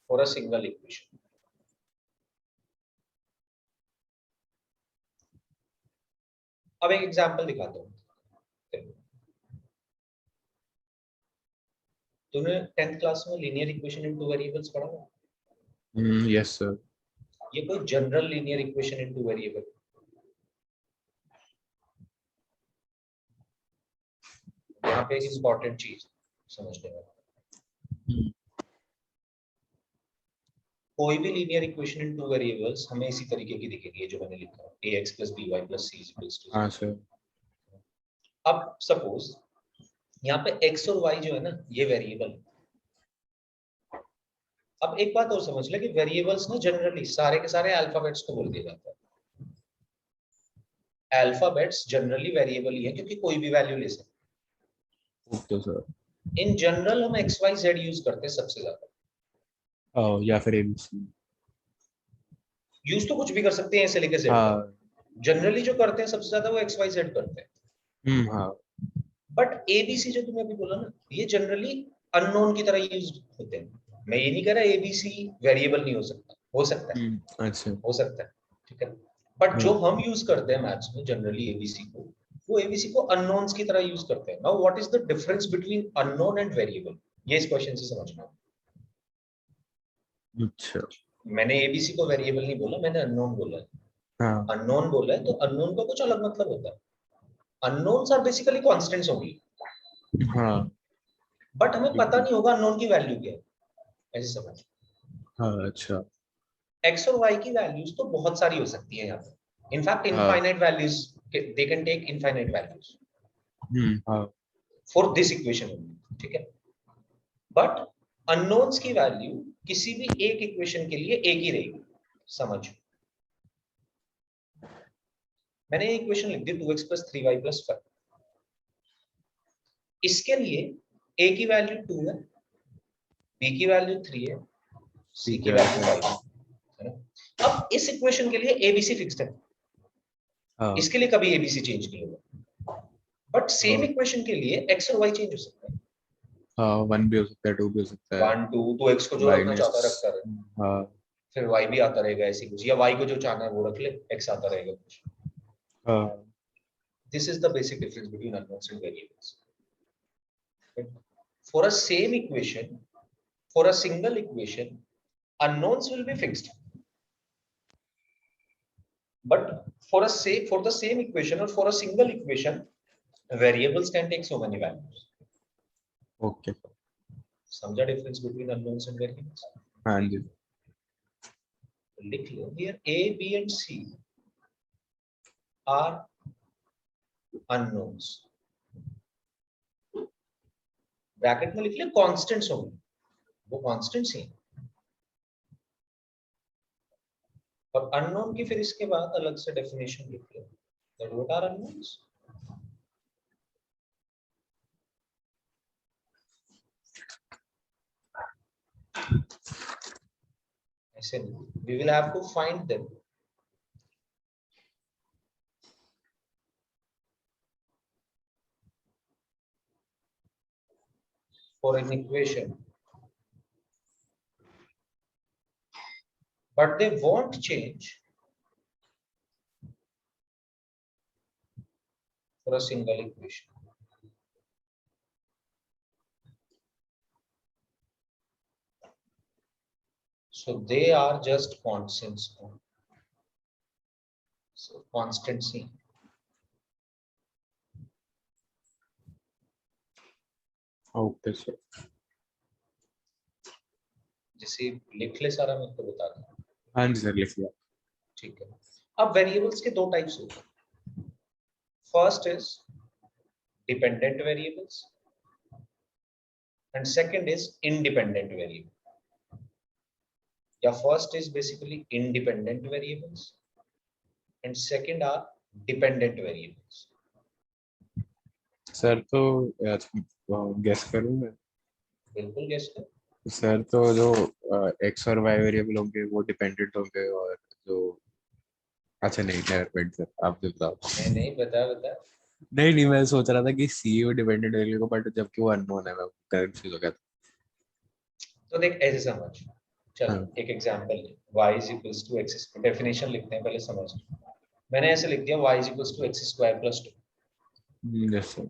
For a single equation. अब एक एग्जांपल दिखाता हूँ। तूने 10th क्लास में linear equation in two variables पढ़ा है? Yes sir. ये कोई general linear equation in two variable. यहाँ पे एक इंपॉर्टेंट चीज समझने वाला, कोई भी linear equation in two variables हमें इसी तरीके की दिखेगी जो मैंने लिखा है, ax + by + c = 0। हाँ सर। अब सपोज यहाँ पे x और y जो है ना, ये वेरिएबल। अब एक बात और समझ ले कि वेरिएबल्स ना जनरली सारे के सारे अल्फाबेट्स को बोल दिया जाता है। अल्फाबेट्स जनरली वेरिएबल ही है क्योंकि कोई भी वैल्यू ले सकते ओके सर। हैं। इन जनरल हम x y z यूज करते हैं सबसे ज्यादा। या फिर ABC। यूज तो कुछ भी कर सकते हैं ऐसे लेके z तक। हाँ। जनरली जो करते हैं सबसे ज्यादा वो x y z करते हैं। हाँ। बट ABC जो तुमने अभी बोला ना, ये जनरली अननोन की तरह यूज होते हैं। मैं ये नहीं कह रहा ABC वेरिएबल नहीं हो सकता, हो सकता है, अच्छा। हो सकता है, ठीक है। बट जो हाँ। हम यूज करते हैं मैथ्स में जनरली ABC को, वो ABC को अननोन्स की तरह यूज करते हैं। Now what is the difference between unknown and variable, ये इस क्वेश्चन से समझना। अच्छा। मैंने ABC को वेरिएबल नहीं बोला, मैंने अननोन बोला है। हाँ अननोन बोला है तो अननोन का कुछ अलग मतलब होता है। अननोन्स आर बेसिकली कांस्टेंट्स होंगी, हाँ। बट हमें पता बिल्कुल। नहीं होगा अननोन की वैल्यू क्या है, ऐसे समझ। हाँ अच्छा। एक्स और वाई की वैल्यूज तो बहुत सारी हो सकती है यहाँ पे। इनफैक्ट हाँ। Infinite values, they can take infinite values हाँ। फॉर दिस इक्वेशन ओनली, ठीक है। बट अननोन्स की वैल्यू किसी भी एक इक्वेशन के लिए एक ही रहेगी, समझ। मैंने ये इक्वेशन लिख दी 2x + 3y + 5। इसके लिए a की वैल्यू 2 है, b की वैल्यू 3 है, c ठीक की है। वैल्यू 5 है ना। अब इस इक्वेशन के लिए abc फिक्स्ड है, हाँ। इसके लिए कभी abc चेंज नहीं होगा। बट सेम इक्वेशन के लिए x और y चेंज हो सकता है। हाँ 1 भी हो सकता है, 2 भी हो सकता है। 1 2 तो x को जो रखना माइनस। चाहता है रखता रहे, हाँ। फिर y भी आता रहेगा ऐसी कुछ, या y को जो चाहना है वो रख ले, x आता रहेगा कुछ। हाँ This is the basic difference between unknowns and variables. For a same equation, for a single equation, unknowns will be fixed. But for the same equation or for a single equation, variables can take so many values. Okay. समझा difference between unknowns and variables? हाँ जी. लिख लो here A, B and C are unknowns. Bracket में लिख लिया constants होंगे, वो constants ही हैं. और अननोन की फिर इसके बाद अलग से डेफिनेशन लिख लो. That what are unknowns? ऐसे we will have to find them. For an equation, but they won't change for a single equation. So they are just constants. So constancy. Okay sir. जैसे लिख ले सारा, मैं तो बता दूं. हाँ जी सर, लिख लिया. ठीक है. अब वेरिएबल्स के दो टाइप्स होते हैं. First is dependent variables and second is independent variable. या first is basically independent variables and second are dependent variables. Sir तो गेस करूँ मैं? बिल्कुल गेस कर. सर तो जो एक्स और वाई वेरिएबल होंगे वो डिपेंडेंट होंगे, और जो अच्छा नहीं वेट सर आप जो बताओ. नहीं बता. नहीं मैं सोच रहा था कि सी वो डिपेंडेंट वेरिएबल को, बट जबकि वो अननोन है मैं कंफ्यूज हो गया था. तो देख ऐसे समझ. चल हाँ. एक एग्जांपल ले. y equals to x. Definition लिखते हैं पहले, समझ. मैंने ऐसे लिख दिया y equals to x square plus 2. Yes sir.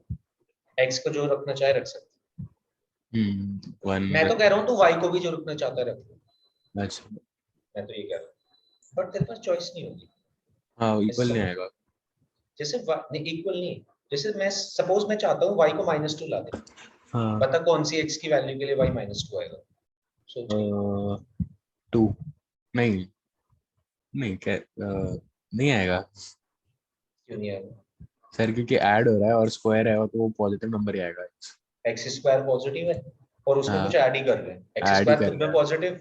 x को जो रखना चाहे रख सकते. वन. मैं तो कह रहा हूँ तू y को भी जो रखना चाहता है रख ले. अच्छा. मैं तो ये कह रहा हूँ, बट तेरे पास चॉइस नहीं होगी. हाँ इक्वल नहीं आएगा. जैसे नहीं इक्वल नहीं. जैसे मैं सपोज मैं चाहता हूँ y को -2 ला दे. हाँ. बता कौन सी x की वैल्यू के लिए y -2 आएगा? सोच. 2. नहीं नहीं क्या नहीं आएगा क्यों नहीं आएगा? सर, क्योंकि ऐड हो रहा है और स्क्वायर है तो वो पॉजिटिव नंबर ही आएगा. x स्क्वायर पॉजिटिव है और उसमें हाँ. कुछ ऐड ही कर रहे हैं. x ऐड ही स्क्वायर कर खुद में रहा है. पॉजिटिव,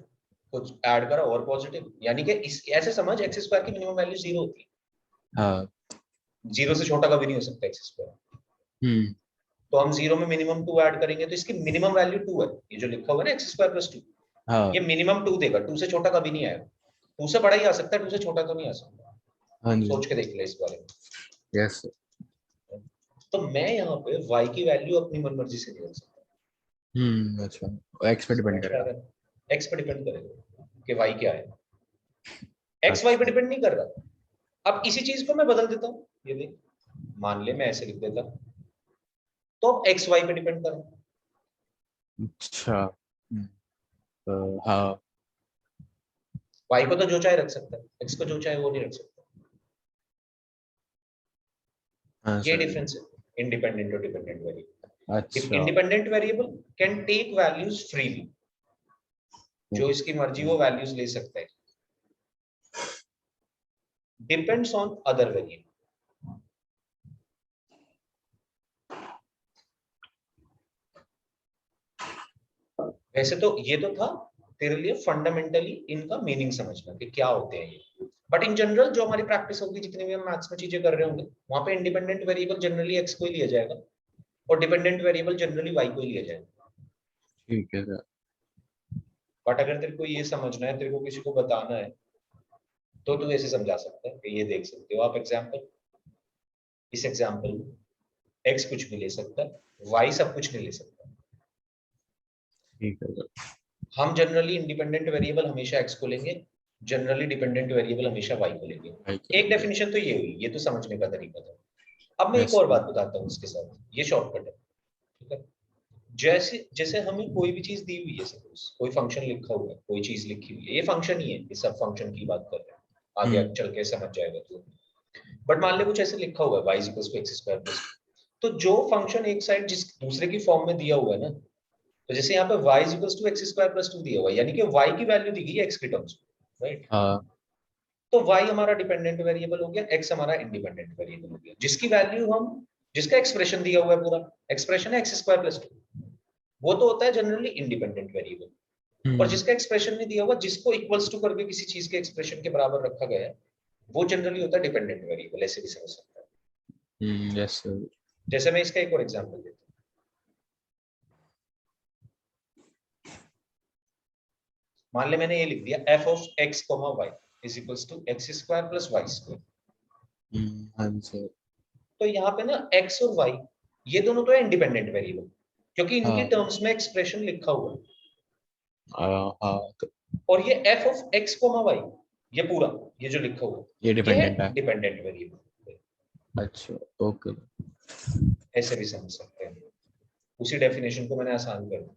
कुछ ऐड करा और पॉजिटिव, यानी कि इस ऐसे समझ x स्क्वायर की मिनिमम वैल्यू 0 होती है. हाँ. 0 से छोटा कभी नहीं हो सकता x स्क्वायर. तो हम 0 में मिनिमम 2 ऐड करेंगे तो इसकी मिनिमम वैल्यू 2 है. ये जो लिखा हुआ है ना x स्क्वायर प्लस 2, हाँ. ये मिनिमम 2 देगा. 2 से छोटा कभी नहीं आएगा. 2 से बड़ा ही आ सकता है, 2 से छोटा तो नहीं आ सकता. हाँ जी. सोच के देख ले इस बारे में. यस. तो मैं यहाँ पे y की वैल्यू अपनी मनमर्जी से नहीं रख सकता. अच्छा एक्स पे डिपेंड करेगा. x पे डिपेंड करेगा कि y क्या है. x y पे डिपेंड नहीं कर रहा. अब इसी चीज को मैं बदल देता हूँ. ये देख, मान ले मैं ऐसे लिख देता तो अब x y पे डिपेंड कर. अच्छा. हाँ. y को तो जो चाहे रख सकता है, x को जो चाहे वो नहीं रख सकता. हाँ ये सर. डिफरेंस है इंडिपेंडेंट और डिपेंडेंट वेरिएबल. अच्छा. Independent variable can take values freely. जो इसकी मर्जी वो वैल्यूज ले सकता है. Depends on other variable. वैसे तो ये तो था तेरे लिए फंडामेंटली इनका मीनिंग समझना कि क्या होते हैं ये. बट इन जनरल जो हमारी प्रैक्टिस होगी, जितनी भी हम मैथ्स में चीजें कर रहे होंगे, वहां पे इंडिपेंडेंट वेरिएबल जनरली x को ही लिया जाएगा और डिपेंडेंट वेरिएबल जनरली y को ही लिया जाएगा. ठीक है सर. बट अगर तेरे को ये समझना है, तेरे को किसी को बताना है, तो तू ऐसे समझा सकता है कि ये देख सकते हो आप एग्जांपल. इस एग्जांपल में x कुछ भी ले सकता है, y सब कुछ नहीं ले सकता. ठीक है सर. हम जनरली इंडिपेंडेंट वेरिएबल हमेशा x को लेंगे, जनरली डिपेंडेंट वेरिएबल हमेशा y को लेंगे. एक डेफिनेशन तो ये हुई, ये तो समझने का तरीका था. अब मैं एक Yes. और बात बताता हूँ इसके साथ, ये शॉर्टकट है, ठीक है। जैसे जैसे हमें कोई भी चीज दी हुई है, सपोज कोई फंक्शन लिखा हुआ है, कोई चीज लिखी हुई है, ये फंक्शन ही है, ये सब फंक्शन की बात कर रहे हैं, आगे चल के समझ जाएगा तू। बट मान ले कुछ ऐसे लिखा हुआ है y = x²+2, तो जो फंक्शन एक साइड जिस दूसरे की फॉर्म में दिया हुआ है ना, तो जैसे यहाँ पे y = x² + 2 दिया हुआ है, यानी कि y की वैल्यू दी गई है x के टर्म्स में, राइट। हाँ तो y हमारा डिपेंडेंट वेरिएबल हो गया, x हमारा इंडिपेंडेंट वेरिएबल हो गया, जिसकी वैल्यू हम, जिसका एक्सप्रेशन दिया हुआ है, पूरा एक्सप्रेशन है x²+2, वो तो होता है जनरली इंडिपेंडेंट वेरिएबल। और जिसका एक्सप्रेशन नहीं दिया हुआ, जिसको इक्वल्स टू करके किसी चीज के एक्सप्रेशन के बराबर रखा गया है, वो जनरली होता है डिपेंडेंट वेरिएबल, ऐसे भी समझ सकता है। yes sir. जैसे मैं इसका एक और एग्जांपल देता हूँ, मान ले मैंने ये लिख दिया f(x, y) = x² + y²। हाँ सर। तो यहाँ पे ना x और y, ये दोनों तो है इंडिपेंडेंट वेरिएबल, क्योंकि इनके हाँ टर्म्स में एक्सप्रेशन लिखा हुआ है। हाँ और ये f(x, y), ये पूरा, ये जो लिखा हुआ है, ये ये है डिपेंडेंट है। Dependent variable. अच्छा ओके। ऐसे भी समझ सकते हैं, उसी डेफिनेशन को मैंने आसान कर दिया।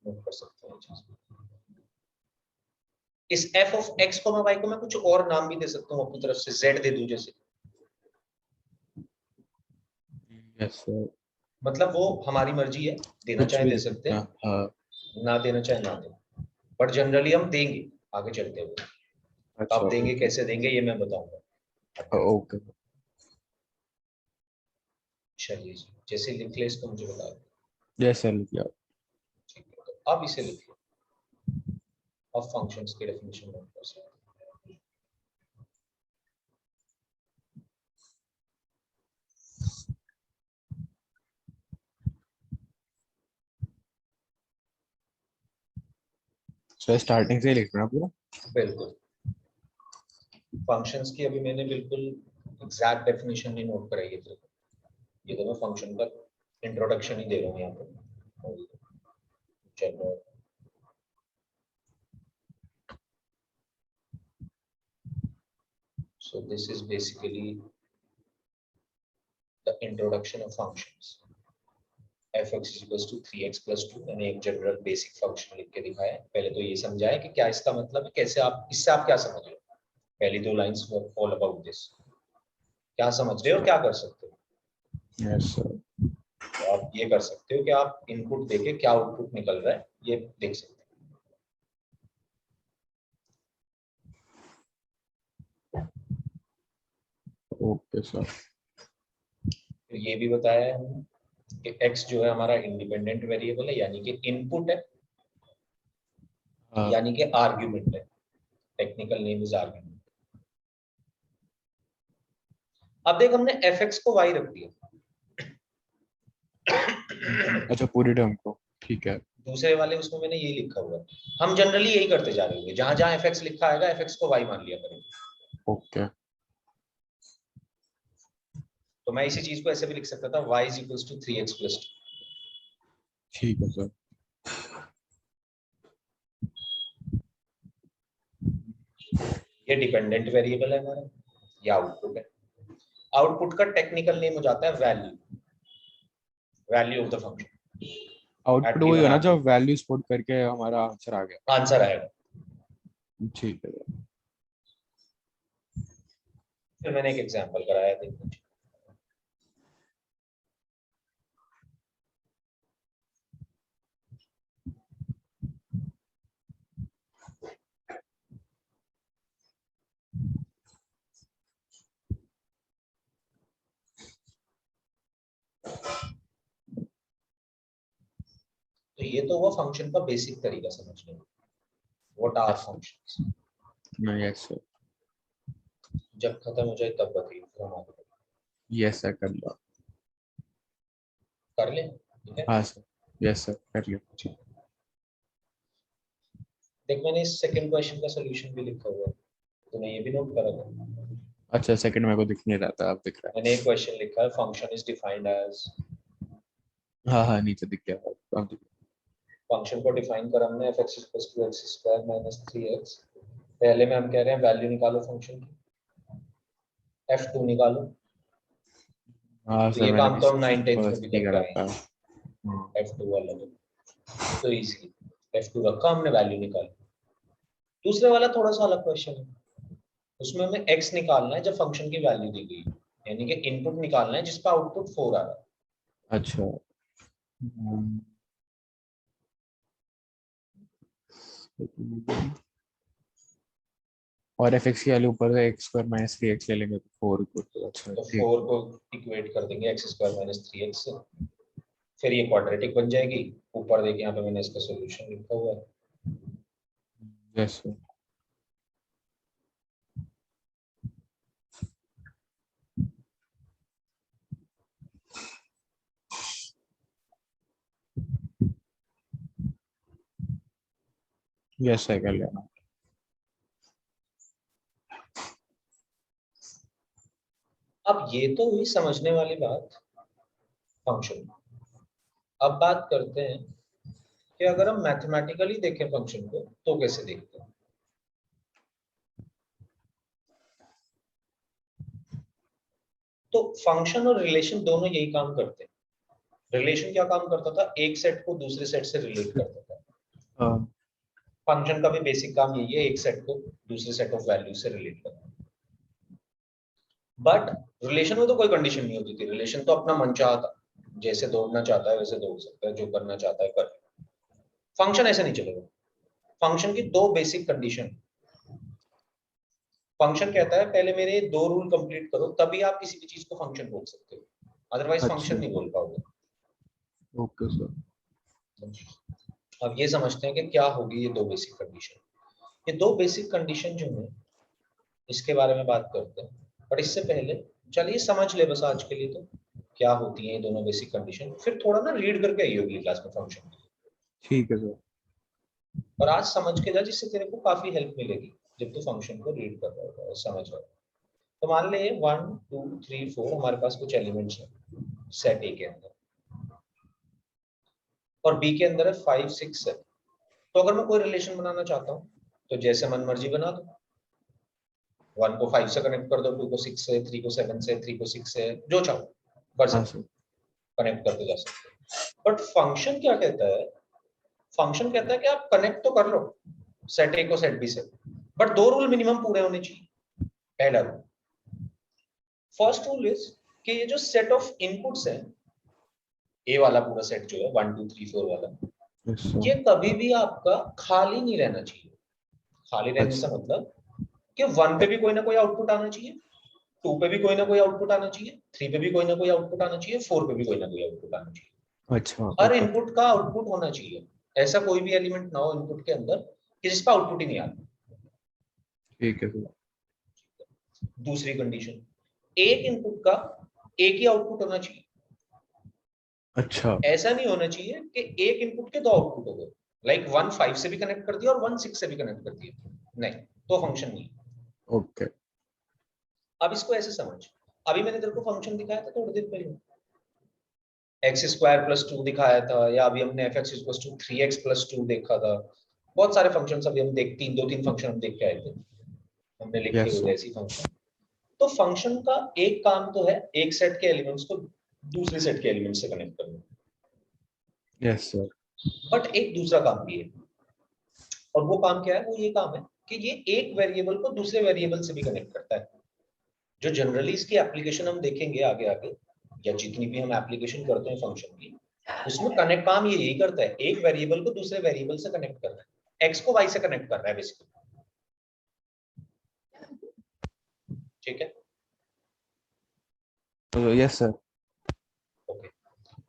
नोट कर सकते हैं चीज। इस f(x, y) को मैं कुछ और नाम भी दे सकता हूँ अपनी तरफ से, z दे दूं जैसे, yes sir. मतलब वो हमारी मर्जी है, देना कुछ चाहे भी दे दे सकते सकते हैं। हैं, हाँ ना देना चाहे ना दे, बट जनरली हम देंगे आगे चलते हुए। अच्छा आप देंगे, ओके। कैसे देंगे, ये मैं बताऊंगा। ओके चलिए जी, जैसे लिख ले इसको मुझे बता दो। yes sir लिख लिया। ठीक है, तो अब इसे लिख लो, अब फंक्शंस की डेफिनेशन नोट कर सकते हैं। सर स्टार्टिंग से ही लिखना पूरा। बिल्कुल, फंक्शंस की अभी मैंने बिल्कुल एग्जैक्ट डेफिनेशन नहीं नोट कराई है तेरे को, ये तो मैं फंक्शन का इंट्रोडक्शन ही दे रहा हूँ यहाँ पे। चलो, so this is basically the introduction of functions. f(x) = 3x + 2, मैंने एक जनरल बेसिक फंक्शन लिख के दिखाया है। पहले तो ये समझाया कि क्या इसका मतलब है, कैसे आप इससे आप क्या समझ रहे हो, पहली 2 lines were all about this, क्या समझ रहे हो, क्या कर सकते हो। yes sir. तो आप ये कर सकते हो कि आप इनपुट देके क्या आउटपुट निकल रहा है ये देख सकते ओके सर। हो। फिर ये भी बताया है हमने कि x जो है हमारा इंडिपेंडेंट वेरिएबल है, यानी कि इनपुट है, हाँ यानी कि आर्ग्यूमेंट है, टेक्निकल नेम इज आर्ग्यूमेंट। अब देख, हमने f(x) को y रख दिया, अच्छा पूरी टर्म को ठीक है। दूसरे वाले उसमें मैंने ये लिखा हुआ है। हम जनरली यही करते जा रहे होंगे, जहां जहां f(x) लिखा आएगा f(x) को y मान लिया करेंगे। ओके तो मैं इसी चीज को ऐसे भी लिख सकता था, y = 3x + 2। ठीक है सर। ये डिपेंडेंट वेरिएबल है हमारा, ये आउटपुट है। आउटपुट का टेक्निकल नेम हो जाता है value, value of the function output at वही गिवन हो ना आर्ग्यूमेंट, जब वैल्यूज पुट करके हमारा आंसर आ गया। आंसर आएगा। ठीक है सर। फिर मैंने एक एग्जांपल कराया, देखो। तो ये तो हुआ फंक्शन का बेसिक तरीका समझने में, what are yes functions. Sir. Yes sir. जब खत्म हो जाए तब बताइए, फिर हम आगे यस सर कर लो। कर लें, ठीक है। हाँ सर। यस सर कर लिया। देख, मैंने इस सेकंड क्वेश्चन का सॉल्यूशन भी लिखा हुआ है, तूने ये भी नोट करा था। अच्छा सेकंड मेरे को दिख नहीं रहा था, अब दिख रहा मैंने एक क्वेश्चन लिखा है, फंक्शन इज डिफाइंड एज, है। हाँ हाँ नीचे दिख गया, अब दिख फंक्शन को डिफाइन कर हमने f(x = x² - 3x). पहले में हम कह रहे हैं वैल्यू निकालो फंक्शन की, f2 निकालो। गया। हाँ तो सर ये मैंने काम भी तो हम 9/10 में भी फर्स्ट ही करके करा आए था। हैं, f2 वाला तो इजी, f2 रखा हमने, वैल्यू निकाली। दूसरे वाला थोड़ा सा अलग क्वेश्चन है, उसमें हमें x निकालना है जब फंक्शन की वैल्यू दी गई, यानी कि इनपुट निकालना है जिसका आउटपुट 4 आ रहा है। अच्छा और एफ एक्स की वैल्यू ऊपर से x² - 3x ले लेंगे तो 4 को, अच्छा तो ठीक। 4 को इक्वेट कर देंगे x² - 3x से, फिर ये क्वाड्रेटिक बन जाएगी। ऊपर देखिए यहाँ पे मैंने इसका सॉल्यूशन लिखा हुआ है। Yes sir. यस सर कर लेना। अब ये तो हुई समझने वाली बात फंक्शन। अब बात करते हैं कि अगर हम मैथमेटिकली देखें फंक्शन को तो कैसे देखते हैं। तो फंक्शन और रिलेशन दोनों यही काम करते हैं। रिलेशन क्या काम करता था, एक सेट को दूसरे सेट से रिलेट करता था। हाँ फंक्शन का भी बेसिक काम यही है, एक सेट को दूसरे सेट ऑफ वैल्यू से रिलेट करना। बट रिलेशन में तो कोई कंडीशन नहीं होती थी, रिलेशन तो अपना मन चाहता, जैसे दौड़ना चाहता है वैसे दौड़ सकता है, जो करना चाहता है कर। फंक्शन ऐसे नहीं चलेगा। फंक्शन की दो बेसिक कंडीशन। फंक्शन कहता है पहले मेरे दो रूल कंप्लीट करो तभी आप किसी भी चीज को फंक्शन बोल सकते हो, अदरवाइज अच्छा फंक्शन नहीं बोल पाओगे। Okay sir. अब ये समझते हैं कि क्या होगी ये दो बेसिक कंडीशन। ये दो बेसिक कंडीशन जो है इसके बारे में बात करते हैं, बट इससे पहले चलिए समझ ले बस आज के लिए तो क्या होती है ये दोनों बेसिक कंडीशन, फिर थोड़ा ना रीड करके आई होगी क्लास में फंक्शन। ठीक है सर। और आज समझ के जा जिससे तेरे को काफी हेल्प मिलेगी जब तू फंक्शन को रीड कर रहा होगा और समझ रहा होगा। तो मान ले 1 2 3 4 हमारे पास कुछ एलिमेंट्स हैं सेट ए के अंदर, और बी के अंदर है 5 6 7। तो अगर मैं कोई रिलेशन बनाना चाहता हूँ तो जैसे मन मर्जी बना दो, 1 को 5 से कनेक्ट कर दो, 2 को 6 से, 3 को 7 से, 3 को 6 से, जो चाहो कर हाँ सकते सर। हो, कनेक्ट करते जा सकते हो। बट फंक्शन क्या कहता है, फंक्शन कहता है कि आप कनेक्ट तो कर लो सेट ए को सेट बी से, बट दो रूल मिनिमम पूरे होने चाहिए। पहला रूल, फर्स्ट रूल इज कि ये जो सेट ऑफ इनपुट्स है, ए वाला पूरा सेट जो है 1 2 3 4 वाला, यस सर। ये कभी भी आपका खाली नहीं रहना चाहिए। खाली रहने से अच्छा मतलब कि 1 पे भी कोई ना कोई आउटपुट आना चाहिए, 2 पे भी कोई ना कोई आउटपुट आना चाहिए, 3 पे भी कोई ना कोई आउटपुट आना चाहिए, 4 पे भी कोई ना कोई आउटपुट आना चाहिए। अच्छा हर ओके। इनपुट का आउटपुट होना चाहिए। ऐसा कोई भी एलिमेंट ना हो इनपुट के अंदर कि जिसका आउटपुट ही नहीं आता। ठीक है सर। दूसरी कंडीशन, एक इनपुट का एक ही आउटपुट होना चाहिए। अच्छा ऐसा नहीं होना चाहिए कि एक इनपुट के दो आउटपुट हो गए, लाइक 1 5 से भी कनेक्ट कर दिया और 1 6 से भी कनेक्ट कर दिया, नहीं तो फंक्शन नहीं। ओके। अब इसको ऐसे समझ, अभी मैंने तेरे को फंक्शन दिखाया था थोड़ी देर पहले, x² + 2 दिखाया था, या अभी हमने f(x = 3x + 2 देखा था। बहुत सारे फंक्शंस अभी हम देख, दो तीन फंक्शन हम देख के आए थे, हमने लिखे यस हुए थे सर। ऐसी फंक्शन। तो फंक्शन का एक काम तो है एक सेट के एलिमेंट्स को दूसरे सेट के एलिमेंट्स से कनेक्ट करना, यस सर। बट एक दूसरा काम भी है। और वो काम क्या है, वो ये काम है कि ये एक वेरिएबल को दूसरे वेरिएबल से भी कनेक्ट करता है। जो जनरली इसकी एप्लीकेशन हम देखेंगे आगे आगे, या जितनी भी हम एप्लीकेशन करते हैं फंक्शन की, उसमें कनेक्ट काम ये यही करता है, एक वेरिएबल को दूसरे वेरिएबल से कनेक्ट कर रहा है, एक्स को वाई से कनेक्ट कर रहा है बेसिकली। ठीक है, यस सर। ओके।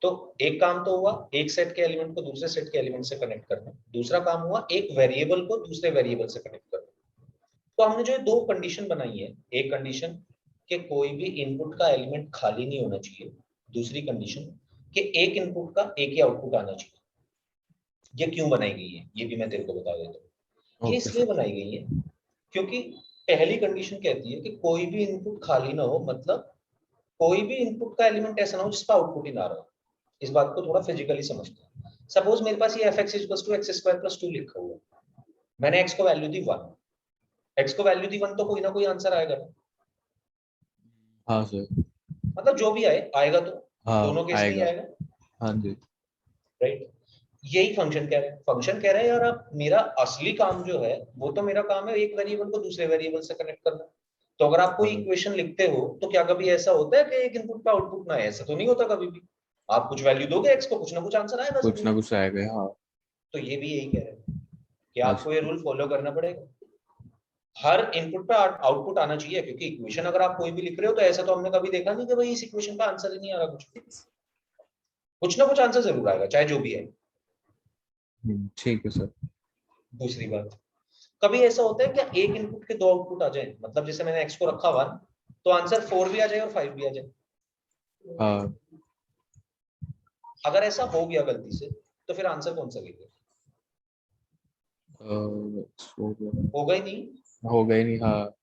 तो एक काम तो हुआ एक सेट के एलिमेंट को दूसरे सेट के एलिमेंट से कनेक्ट करना, दूसरा काम हुआ एक वेरिएबल को दूसरे वेरिएबल से कनेक्ट करना। तो हमने जो दो कंडीशन बनाई है, एक कंडीशन कि कोई भी इनपुट का एलिमेंट खाली नहीं होना चाहिए, दूसरी कंडीशन कि एक इनपुट का एक ही आउटपुट आना चाहिए। ये क्यों बनाई गई है ये भी मैं तेरे को बता देता हूँ। ये ओके इसलिए सर। बनाई गई है क्योंकि पहली कंडीशन कहती है कि कोई भी इनपुट खाली ना हो, मतलब कोई भी इनपुट का एलिमेंट ऐसा ना हो जिसका आउटपुट ही ना रहा हो। इस बात को थोड़ा फिजिकली समझते हैं। सपोज मेरे पास ये fx = x² + 2 लिखा हुआ है, मैंने x को वैल्यू दी 1, x को वैल्यू दी 1 तो कोई ना कोई आंसर आएगा ना, हाँ सर। मतलब जो भी आएगा तो हाँ दोनों केस में ही आएगा। आएगा, हाँ जी। राइट। यही फंक्शन कह रहा है। फंक्शन कह रहा है यार आप, मेरा असली काम जो है वो तो मेरा काम है एक वेरिएबल को दूसरे वेरिएबल से कनेक्ट करना। तो अगर आप कोई हाँ, इक्वेशन लिखते हो तो क्या कभी ऐसा होता है कि एक इनपुट पे आउटपुट ना है? ऐसा तो नहीं होता कभी भी। आप कुछ वैल्यू दोगे एक्स को, कुछ ना कुछ आंसर आएगा कुछ जरूर। ना कुछ आएगा। हाँ। तो ये भी यही कह रहे हैं कि हाँ आपको ये रूल फॉलो करना पड़ेगा, हर इनपुट पे आउटपुट आना चाहिए। क्योंकि इक्वेशन अगर आप कोई भी लिख रहे हो तो ऐसा तो हमने कभी देखा नहीं कि भाई इस इक्वेशन का आंसर ही नहीं आ रहा, कुछ ना कुछ आंसर जरूर आएगा चाहे जो भी है। ठीक है सर। दूसरी बात, कभी ऐसा होता है क्या एक इनपुट के दो आउटपुट आ जाए, मतलब जैसे मैंने एक्स को रखा 1 तो आंसर 4 भी आ जाए और 5 भी आ जाए? हाँ। अगर ऐसा हो गया गलती से तो फिर आंसर कौन सा लेंगे? हो होगा ही नहीं। गई नहीं। हाँ।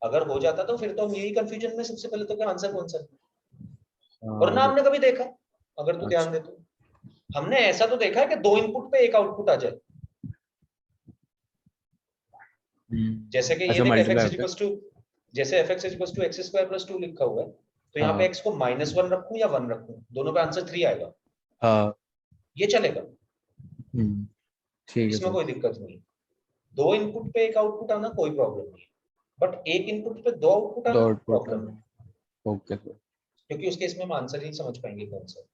अगर हो जाता तो फिर तो हम यही कंफ्यूजन में सबसे पहले तो क्या आंसर कौन सा है? और हाँ, ना हमने कभी देखा, अगर तू ध्यान अच्छा। दे तो हमने ऐसा तो देखा है कि दो इनपुट पे एक आउटपुट आ जाए। जैसे कि ये अच्छा, देख मल्टीप्लाई होता है। जैसे fx = x² + 2 लिखा हुआ है, तो यहाँ पे हाँ। x को -1 रखूं या 1 रखूं, दोनों पे आंसर 3 आएगा, हाँ। ये चलेगा, ठीक है इसमें सर। कोई दिक्कत नहीं। दो इनपुट पे एक आउटपुट आना कोई प्रॉब्लम नहीं है, बट एक इनपुट पे दो आउटपुट दो आना आउटपुट प्रॉब्लम है। Okay sir. क्योंकि उस केस में हम आंसर ही नहीं समझ पाएंगे कौन सा,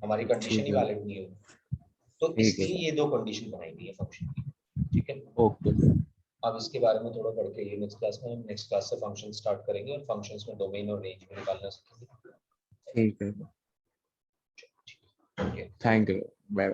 हमारी कंडीशन ठीक ही है। वैलिड नहीं होगी। तो ठीक है इसलिए सर। ये दो कंडीशन बनाई गई है फंक्शन की, ठीक है। Okay sir. अब इसके बारे में थोड़ा पढ़ के ये नेक्स्ट क्लास में, हम नेक्स्ट क्लास से फंक्शन स्टार्ट करेंगे और फंक्शंस में डोमेन और रेंज भी निकालना सीखेंगे। ठीक है। ठीक है। Thank you. बाय।